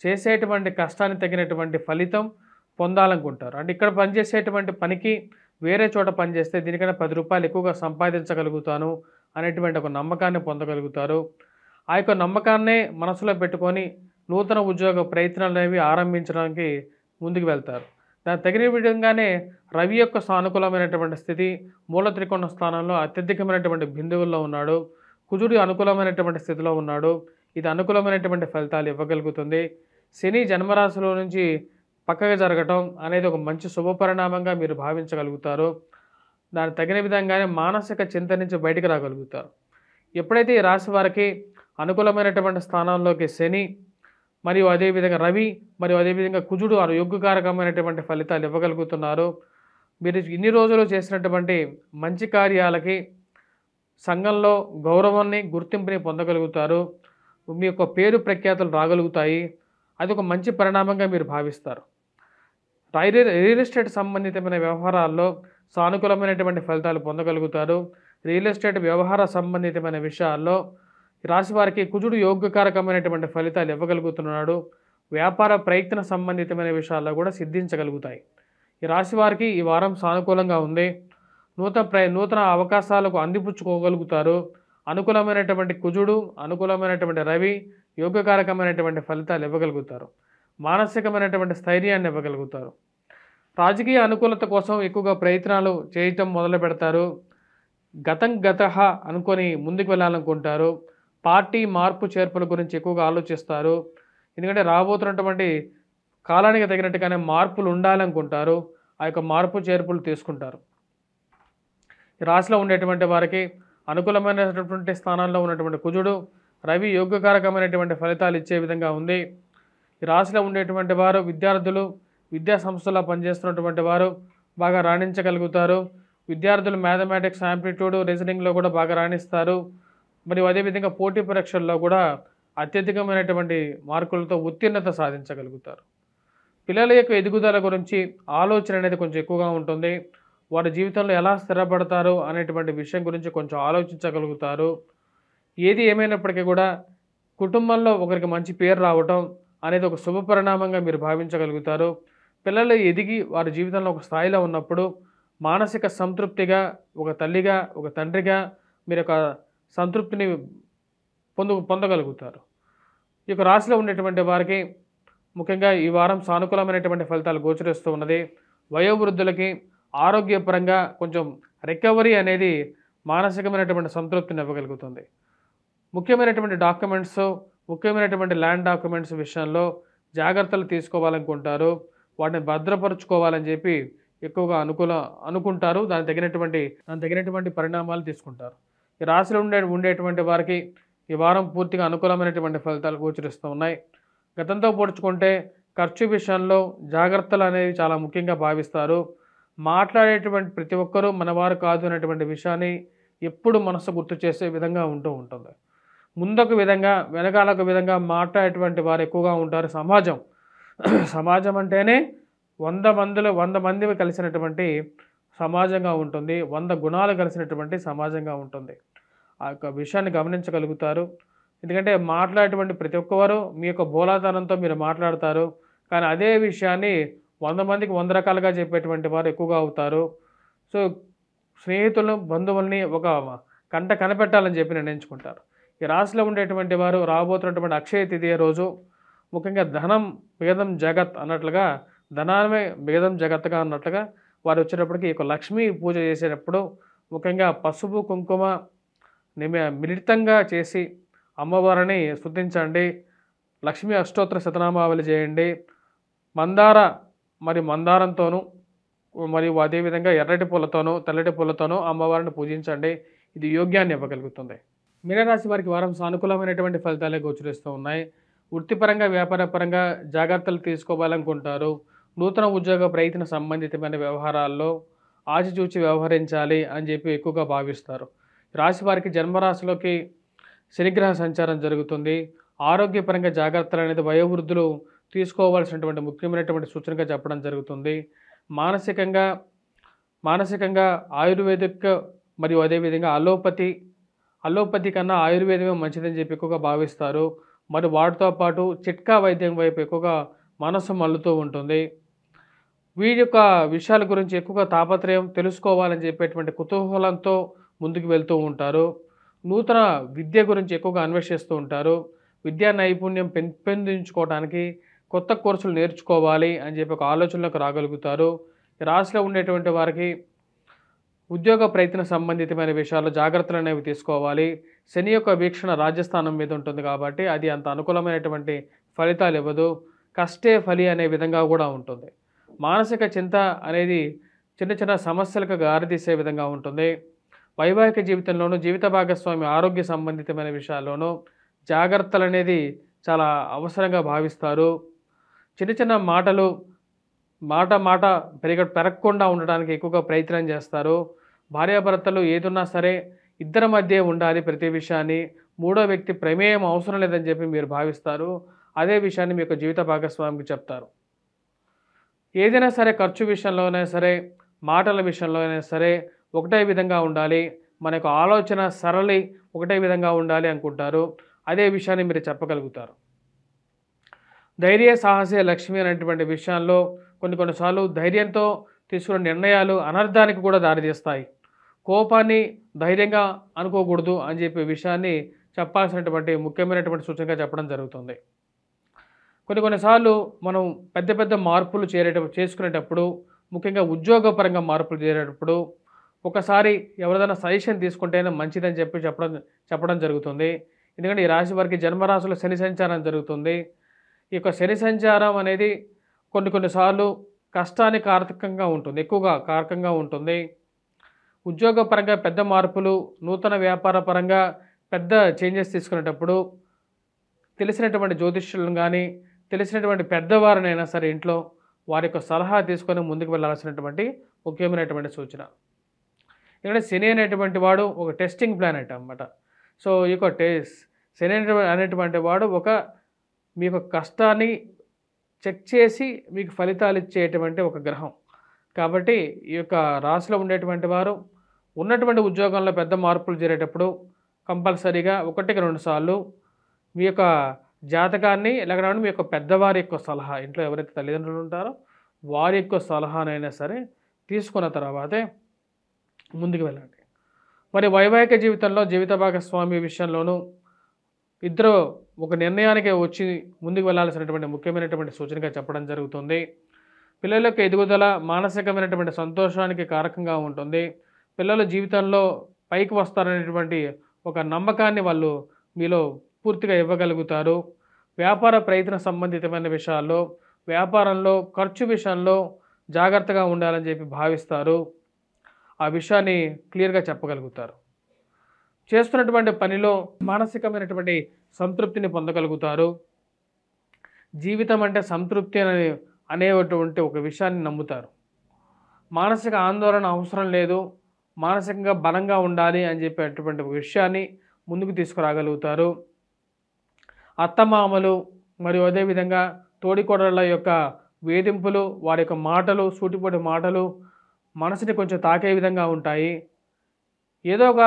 చేసేటువంటి కష్టాన్ని తగినటువంటి ఫలితం పొందాలనుకుంటారు. అంటే ఇక్కడ పనిచేసేటువంటి పనికి వేరే చోట పనిచేస్తే దీనికన్నా 10 రూపాయలు ఎక్కువగా సంపాదించగలుగుతాను అనేటువంటి ఒక నమ్మకాన్ని పొందగలుగుతారు. ఆ యొక్క నమ్మకాన్నే మనసులో పెట్టుకొని నూతన ఉద్యోగ ప్రయత్నాలు అనేవి ఆరంభించడానికి ముందుకు వెళ్తారు. దానికి తగిన విధంగానే రవి యొక్క సానుకూలమైనటువంటి స్థితి మూల త్రికోణ స్థానంలో అత్యధికమైనటువంటి బిందువుల్లో ఉన్నాడు. కుజుడు అనుకూలమైనటువంటి స్థితిలో ఉన్నాడు. ఇది అనుకూలమైనటువంటి ఫలితాలు ఇవ్వగలుగుతుంది. శని జన్మరాశిలో నుంచి పక్కగా జరగటం అనేది ఒక మంచి శుభపరిణామంగా మీరు భావించగలుగుతారు. దానికి తగిన విధంగానే మానసిక చింత నుంచి బయటికి రాగలుగుతారు. ఎప్పుడైతే ఈ రాశి వారికి అనుకూలమైనటువంటి స్థానాల్లోకి శని మరియు అదేవిధంగా రవి మరియు అదేవిధంగా కుజుడు యోగ్యకారకమైనటువంటి ఫలితాలు ఇవ్వగలుగుతున్నారు. మీరు ఇన్ని రోజులు చేసినటువంటి మంచి కార్యాలకి సంఘంలో గౌరవాన్ని, గుర్తింపుని పొందగలుగుతారు. మీ యొక్క పేరు ప్రఖ్యాతులు రాగలుగుతాయి. అది ఒక మంచి పరిణామంగా మీరు భావిస్తారు. రియల్ ఎస్టేట్ సంబంధితమైన వ్యవహారాల్లో సానుకూలమైనటువంటి ఫలితాలు పొందగలుగుతారు. రియల్ ఎస్టేట్ వ్యవహార సంబంధితమైన విషయాల్లో రాశి వారికి కుజుడు యోగ్యకారకమైనటువంటి ఫలితాలు ఇవ్వగలుగుతున్నాడు. వ్యాపార ప్రయత్న సంబంధితమైన విషయాల్లో కూడా సిద్ధించగలుగుతాయి. ఈ రాశి వారికి ఈ వారం సానుకూలంగా ఉంది. నూతన అవకాశాలకు అందిపుచ్చుకోగలుగుతారు. అనుకూలమైనటువంటి కుజుడు, అనుకూలమైనటువంటి రవి యోగ్యకారకమైనటువంటి ఫలితాలు ఇవ్వగలుగుతారు. మానసికమైనటువంటి స్థైర్యాన్ని ఇవ్వగలుగుతారు. రాజకీయ అనుకూలత కోసం ఎక్కువగా ప్రయత్నాలు చేయటం మొదలు పెడతారు. గతః అనుకొని ముందుకు వెళ్ళాలనుకుంటారు. పార్టీ మార్పు చేర్పుల గురించి ఎక్కువగా ఆలోచిస్తారు. ఎందుకంటే రాబోతున్నటువంటి కాలానికి తగినట్టుగానే మార్పులు ఉండాలనుకుంటారు. ఆ యొక్క మార్పు చేర్పులు తీసుకుంటారు. ఈ రాశిలో ఉండేటువంటి వారికి అనుకూలమైనటువంటి స్థానాల్లో ఉన్నటువంటి కుజుడు, రవి యోగ్యకారకమైనటువంటి ఫలితాలు ఇచ్చే విధంగా ఉంది. ఈ రాశిలో ఉండేటువంటి వారు విద్యార్థులు, విద్యా సంస్థల్లో పనిచేస్తున్నటువంటి వారు బాగా రాణించగలుగుతారు. విద్యార్థులు మ్యాథమెటిక్స్, ఆంప్లిట్యూడ్, రీజనింగ్లో కూడా బాగా రాణిస్తారు. మరియు అదేవిధంగా పోటీ పరీక్షల్లో కూడా అత్యధికమైనటువంటి మార్కులతో ఉత్తీర్ణత సాధించగలుగుతారు. పిల్లల యొక్క ఎదుగుదల గురించి ఆలోచన అనేది కొంచెం ఎక్కువగా ఉంటుంది. వారి జీవితంలో ఎలా స్థిరపడతారు అనేటువంటి విషయం గురించి కొంచెం ఆలోచించగలుగుతారు. ఏది ఏమైనప్పటికీ కూడా కుటుంబంలో ఒకరికి మంచి పేరు రావటం అనేది ఒక శుభ పరిణామంగా మీరు భావించగలుగుతారు. పిల్లలు ఎదిగి వారి జీవితంలో ఒక స్థాయిలో ఉన్నప్పుడు మానసిక సంతృప్తిగా ఒక తల్లిగా, ఒక తండ్రిగా మీరు ఒక సంతృప్తిని పొందగలుగుతారు. ఈ యొక్క రాశిలో ఉండేటువంటి వారికి ముఖ్యంగా ఈ వారం సానుకూలమైనటువంటి ఫలితాలు గోచరిస్తూ ఉన్నది. వయోవృద్ధులకి ఆరోగ్యపరంగా కొంచెం రికవరీ అనేది మానసికమైనటువంటి సంతృప్తిని ఇవ్వగలుగుతుంది. ముఖ్యమైనటువంటి డాక్యుమెంట్స్ ముఖ్యమైనటువంటి ల్యాండ్ డాక్యుమెంట్స్ విషయంలో జాగ్రత్తలు తీసుకోవాలనుకుంటారు. వాటిని భద్రపరుచుకోవాలని చెప్పి ఎక్కువగా అనుకుంటారు. దానికి తగినటువంటి పరిణామాలు తీసుకుంటారు. ఈ రాశిలో ఉండేటువంటి వారికి ఈ వారం పూర్తిగా అనుకూలమైనటువంటి ఫలితాలు గోచరిస్తూ ఉన్నాయి. గతంతో పోల్చుకుంటే ఖర్చు విషయంలో జాగ్రత్తలు అనేవి చాలా ముఖ్యంగా భావిస్తారు. మాట్లాడేటువంటి ప్రతి ఒక్కరూ మనవారు కాదు అనేటువంటి విషయాన్ని ఎప్పుడు మనసు గుర్తు చేసే విధంగా ఉంటుంది. ముందొక విధంగా వెనకాలొక విధంగా మాట్లాడేటువంటి వారు ఎక్కువగా ఉంటారు. సమాజం అంటేనే 100 మంది కలిసినటువంటి సమాజంగా ఉంటుంది. 100 గుణాలు కలిసినటువంటి సమాజంగా ఉంటుంది. ఆ యొక్క విషయాన్ని గమనించగలుగుతారు. ఎందుకంటే మాట్లాడేటువంటి ప్రతి ఒక్కవారు మీ యొక్క బోలాతనంతో మీరు మాట్లాడతారు. కానీ అదే విషయాన్ని 100 మందికి 100 రకాలుగా చెప్పేటువంటి వారు ఎక్కువగా అవుతారు. సో స్నేహితులను, బంధువుల్ని ఒక కంట కనిపెట్టాలని చెప్పి నిర్ణయించుకుంటారు. ఈ రాశిలో ఉండేటువంటి వారు రాబోతున్నటువంటి అక్షయ తిథి రోజు ముఖ్యంగా ధనం భేదం జగత్ అన్నట్లుగా, ధనామే భేదం జగత్తుగా అన్నట్లుగా వారు వచ్చేటప్పటికి ఈ లక్ష్మీ పూజ చేసేటప్పుడు ముఖ్యంగా పసుపు కుంకుమ మిళితంగా చేసి అమ్మవారిని స్తుతించండి. లక్ష్మీ అష్టోత్తర శతనామావళి చేయండి. మందారంతోనూ మరియు అదేవిధంగా ఎర్రటి పూలతోనూ తెల్లటి పూలతోనూ అమ్మవారిని పూజించండి. ఇది యోగ్యాన్ని ఇవ్వగలుగుతుంది. మీనరాశి వారికి వారం సానుకూలమైనటువంటి ఫలితాలే గోచరిస్తూ ఉన్నాయి. వృత్తిపరంగా, వ్యాపారపరంగా జాగ్రత్తలు తీసుకోవాలనుకుంటారు. నూతన ఉద్యోగ ప్రయత్న సంబంధితమైన వ్యవహారాల్లో ఆచితూచి వ్యవహరించాలి అని చెప్పి ఎక్కువగా భావిస్తారు. రాశి వారికి జన్మరాశిలోకి శనిగ్రహ సంచారం జరుగుతుంది. ఆరోగ్యపరంగా జాగ్రత్తలు అనేది వయోవృద్ధులు తీసుకోవాల్సినటువంటి ముఖ్యమైనటువంటి సూచనగా చెప్పడం జరుగుతుంది. మానసికంగా ఆయుర్వేదిక్ మరియు అదేవిధంగా అలోపతి కన్నా ఆయుర్వేదమే మంచిదని చెప్పి ఎక్కువగా భావిస్తారు. మరి వాటితో పాటు చిట్కా వైద్యం వైపు ఎక్కువగా మనసు మల్లుతూ ఉంటుంది. వీరి యొక్క విషయాల గురించి ఎక్కువగా తాపత్రయం తెలుసుకోవాలని చెప్పేటువంటి కుతూహలంతో ముందుకు వెళ్తూ ఉంటారు. నూతన విద్య గురించి ఎక్కువగా అన్వేషిస్తూ ఉంటారు. విద్యా నైపుణ్యం పెంపొందించుకోవడానికి కొత్త కోర్సులు నేర్చుకోవాలి అని చెప్పి ఒక ఆలోచనలోకి రాగలుగుతారు. రాశిలో ఉండేటువంటి వారికి ఉద్యోగ ప్రయత్న సంబంధితమైన విషయాల్లో జాగ్రత్తలు అనేవి తీసుకోవాలి. శని యొక్క వీక్షణ రాజ్యస్థానం మీద ఉంటుంది కాబట్టి అది అంత అనుకూలమైనటువంటి ఫలితాలు ఇవ్వదు. కష్టే ఫలి అనే విధంగా కూడా ఉంటుంది. మానసిక చింత అనేది చిన్న సమస్యలకు దారితీసే విధంగా ఉంటుంది. వైవాహిక జీవితంలోనూ, జీవిత భాగస్వామి ఆరోగ్య సంబంధితమైన విషయాల్లోనూ జాగ్రత్తలు అనేది చాలా అవసరంగా భావిస్తారు. చిన్న మాటలు మాట పెరగకుండా ఉండడానికి ఎక్కువగా ప్రయత్నం చేస్తారు. భార్యాభర్తలు ఏదున్నా సరే ఇద్దరి మధ్య ఉండాలి. ప్రతి విషయాన్ని మూడో వ్యక్తి ప్రమేయం అవసరం లేదని చెప్పి మీరు భావిస్తారు. అదే విషయాన్ని మీ యొక్క జీవిత భాగస్వామికి చెప్తారు. ఏదైనా సరే ఖర్చు విషయంలోనే సరే, మాటల విషయంలోనే సరే ఒకటే విధంగా ఉండాలి. మన యొక్క ఆలోచన సరళి ఒకటే విధంగా ఉండాలి అనుకుంటారు. అదే విషయాన్ని మీరు చెప్పగలుగుతారు. ధైర్య సాహసే లక్ష్మి అనేటువంటి విషయాల్లో కొన్నిసార్లు ధైర్యంతో తీసుకున్న నిర్ణయాలు అనర్థానికి కూడా దారితీస్తాయి. కోపాన్ని ధైర్యంగా అనుకోకూడదు అని చెప్పే విషయాన్ని చెప్పాల్సినటువంటి ముఖ్యమైనటువంటి సూచనగా చెప్పడం జరుగుతుంది. కొన్నిసార్లు మనం పెద్ద మార్పులు చేసుకునేటప్పుడు, ముఖ్యంగా ఉద్యోగపరంగా మార్పులు చేరేటప్పుడు ఒకసారి ఎవరిదైనా సజెషన్ తీసుకుంటేనే మంచిదని చెప్పి చెప్పడం జరుగుతుంది. ఎందుకంటే ఈ రాశి వారికి జన్మరాశిలో శని సంచారం జరుగుతుంది. ఈ యొక్క శని సంచారం అనేది కొన్నిసార్లు కష్టానికి కారకంగా ఉంటుంది, ఎక్కువగా కారకంగా ఉంటుంది. ఉద్యోగపరంగా పెద్ద మార్పులు, నూతన వ్యాపార పరంగా పెద్ద చేంజెస్ తీసుకునేటప్పుడు తెలిసినటువంటి జ్యోతిష్యులను కానీ, తెలిసినటువంటి పెద్దవారినైనా సరే ఇంట్లో వారి యొక్క సలహా తీసుకొని ముందుకు వెళ్ళాల్సినటువంటి ముఖ్యమైనటువంటి సూచన. ఎందుకంటే శని అనేటువంటి వాడు ఒక టెస్టింగ్ ప్లానెట్ అన్నమాట. సో ఈ యొక్క శని అనేటువంటి వాడు మీ యొక్క కష్టాన్ని చెక్ చేసి మీకు ఫలితాలు ఇచ్చేటువంటి ఒక గ్రహం. కాబట్టి ఈ యొక్క రాశిలో ఉండేటువంటి వారు ఉన్నటువంటి ఉద్యోగంలో పెద్ద మార్పులు జరిగేటప్పుడు కంపల్సరీగా 1-2 సార్లు మీ యొక్క జాతకాన్ని లేకపోతే మీ యొక్క పెద్దవారి యొక్క సలహా, ఇంట్లో ఎవరైతే తల్లిదండ్రులు ఉంటారో వారి యొక్క సలహానైనా సరే తీసుకున్న తర్వాతే ముందుకు వెళ్ళండి. మరి వైవాహిక జీవితంలో జీవిత భాగస్వామి విషయంలోనూ ఇద్దరు ఒక నిర్ణయానికి వచ్చి ముందుకు వెళ్ళాల్సినటువంటి ముఖ్యమైనటువంటి సూచనగా చెప్పడం జరుగుతుంది. పిల్లల యొక్క ఎదుగుదల మానసికమైనటువంటి సంతోషానికి కారకంగా ఉంటుంది. పిల్లల జీవితంలో పైకి వస్తారనేటువంటి ఒక నమ్మకాన్ని వాళ్ళు మీలో పూర్తిగా ఇవ్వగలుగుతారు. వ్యాపార ప్రయత్న సంబంధితమైన విషయాల్లో, వ్యాపారంలో ఖర్చు విషయంలో జాగ్రత్తగా ఉండాలని చెప్పి భావిస్తారు. ఆ విషయాన్ని క్లియర్గా చెప్పగలుగుతారు. చేస్తున్నటువంటి పనిలో మానసికమైనటువంటి సంతృప్తిని పొందగలుగుతారు. జీవితం అంటే సంతృప్తి అనేటువంటి ఒక విషయాన్ని నమ్ముతారు. మానసిక ఆందోళన అవసరం లేదు, మానసికంగా బలంగా ఉండాలి అని చెప్పేటువంటి ఒక విషయాన్ని ముందుకు తీసుకురాగలుగుతారు. అత్తమామలు మరియు అదేవిధంగా తోడికోడళ్ళ యొక్క వేధింపులు, వారి యొక్క మాటలు, సూటిపోటి మాటలు మనసుని కొంచెం తాకే విధంగా ఉంటాయి. ఏదో ఒక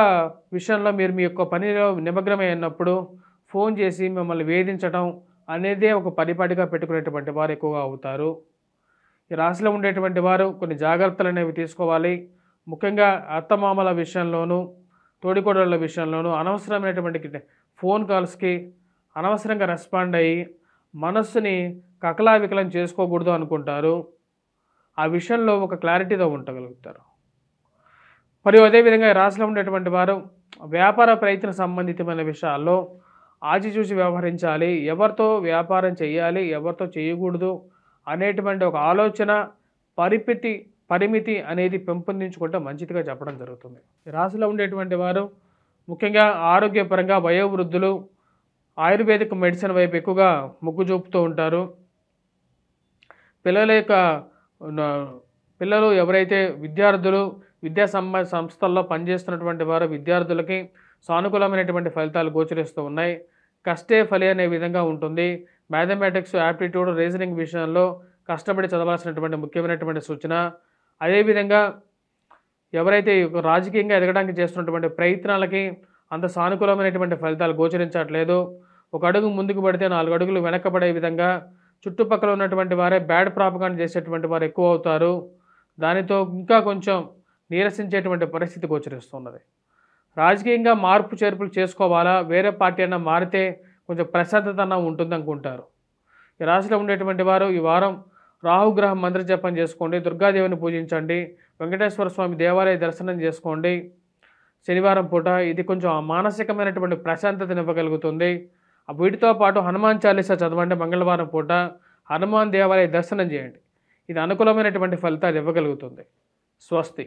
విషయంలో మీరు మీ యొక్క పనిలో నిమగ్నమై ఉన్నప్పుడు ఫోన్ చేసి మిమ్మల్ని వేధించడం అనేదే ఒక పరిపాటిగా పెట్టుకునేటువంటి వారు ఎక్కువగా అవుతారు. ఈ రాశిలో ఉండేటువంటి వారు కొన్ని జాగ్రత్తలు అనేవి తీసుకోవాలి. ముఖ్యంగా అత్తమామల విషయంలోనూ, తోడికోడళ్ళ విషయంలోనూ అనవసరమైనటువంటి ఫోన్ కాల్స్కి అనవసరంగా రెస్పాండ్ అయ్యి మనస్సుని కకలావికలం చేసుకోకూడదు అనుకుంటారు. ఆ విషయంలో ఒక క్లారిటీతో ఉండగలుగుతారు. మరియు అదేవిధంగా రాశిలో ఉండేటువంటి వారు వ్యాపార ప్రయత్న సంబంధితమైన విషయాల్లో ఆచిచూచి వ్యవహరించాలి. ఎవరితో వ్యాపారం చేయాలి, ఎవరితో చేయకూడదు అనేటువంటి ఒక ఆలోచన, పరిమితి అనేది పెంపొందించుకుంటే మంచిదిగా చెప్పడం జరుగుతుంది. రాశిలో ఉండేటువంటి వారు ముఖ్యంగా ఆరోగ్యపరంగా వయోవృద్ధులు ఆయుర్వేదిక్ మెడిసిన్ వైపు ఎక్కువగా మొగ్గు చూపుతూ ఉంటారు. పిల్లలు ఎవరైతే విద్యార్థులు సంస్థల్లో పనిచేస్తున్నటువంటి వారు విద్యార్థులకి సానుకూలమైనటువంటి ఫలితాలు గోచరిస్తూ ఉన్నాయి. కష్టే ఫలి అనే విధంగా ఉంటుంది. మ్యాథమెటిక్స్, యాప్టిట్యూడ్, రీజనింగ్ విషయంలో కష్టపడి చదవాల్సినటువంటి ముఖ్యమైనటువంటి సూచన. అదేవిధంగా ఎవరైతే రాజకీయంగా ఎదగడానికి చేస్తున్నటువంటి ప్రయత్నాలకి అంత సానుకూలమైనటువంటి ఫలితాలు గోచరించట్లేదు. ఒక అడుగు ముందుకు పడితే 4 అడుగులు వెనక్కబడే విధంగా చుట్టుపక్కల ఉన్నటువంటి వారే బ్యాడ్ ప్రాపగాండా చేసేటువంటి వారు ఎక్కువ అవుతారు. దానితో ఇంకా కొంచెం నీరసించేటువంటి పరిస్థితి గోచరిస్తున్నది. రాజకీయంగా మార్పు చేర్పులు చేసుకోవాలా, వేరే పార్టీ అన్నా మారితే కొంచెం ప్రశాంతత ఉంటుంది అనుకుంటారు. ఈ రాశిలో ఉండేటువంటి వారు ఈ వారం రాహుగ్రహం మంత్ర జపం చేసుకోండి, దుర్గాదేవిని పూజించండి, వెంకటేశ్వర స్వామి దేవాలయ దర్శనం చేసుకోండి శనివారం పూట. ఇది కొంచెం మానసికమైనటువంటి ప్రశాంతతను ఇవ్వగలుగుతుంది. వీటితో పాటు హనుమాన్ చాలీసా చదవండి. మంగళవారం పూట హనుమాన్ దేవాలయ దర్శనం చేయండి. ఇది అనుకూలమైనటువంటి ఫలితాలు ఇవ్వగలుగుతుంది. స్వస్తి.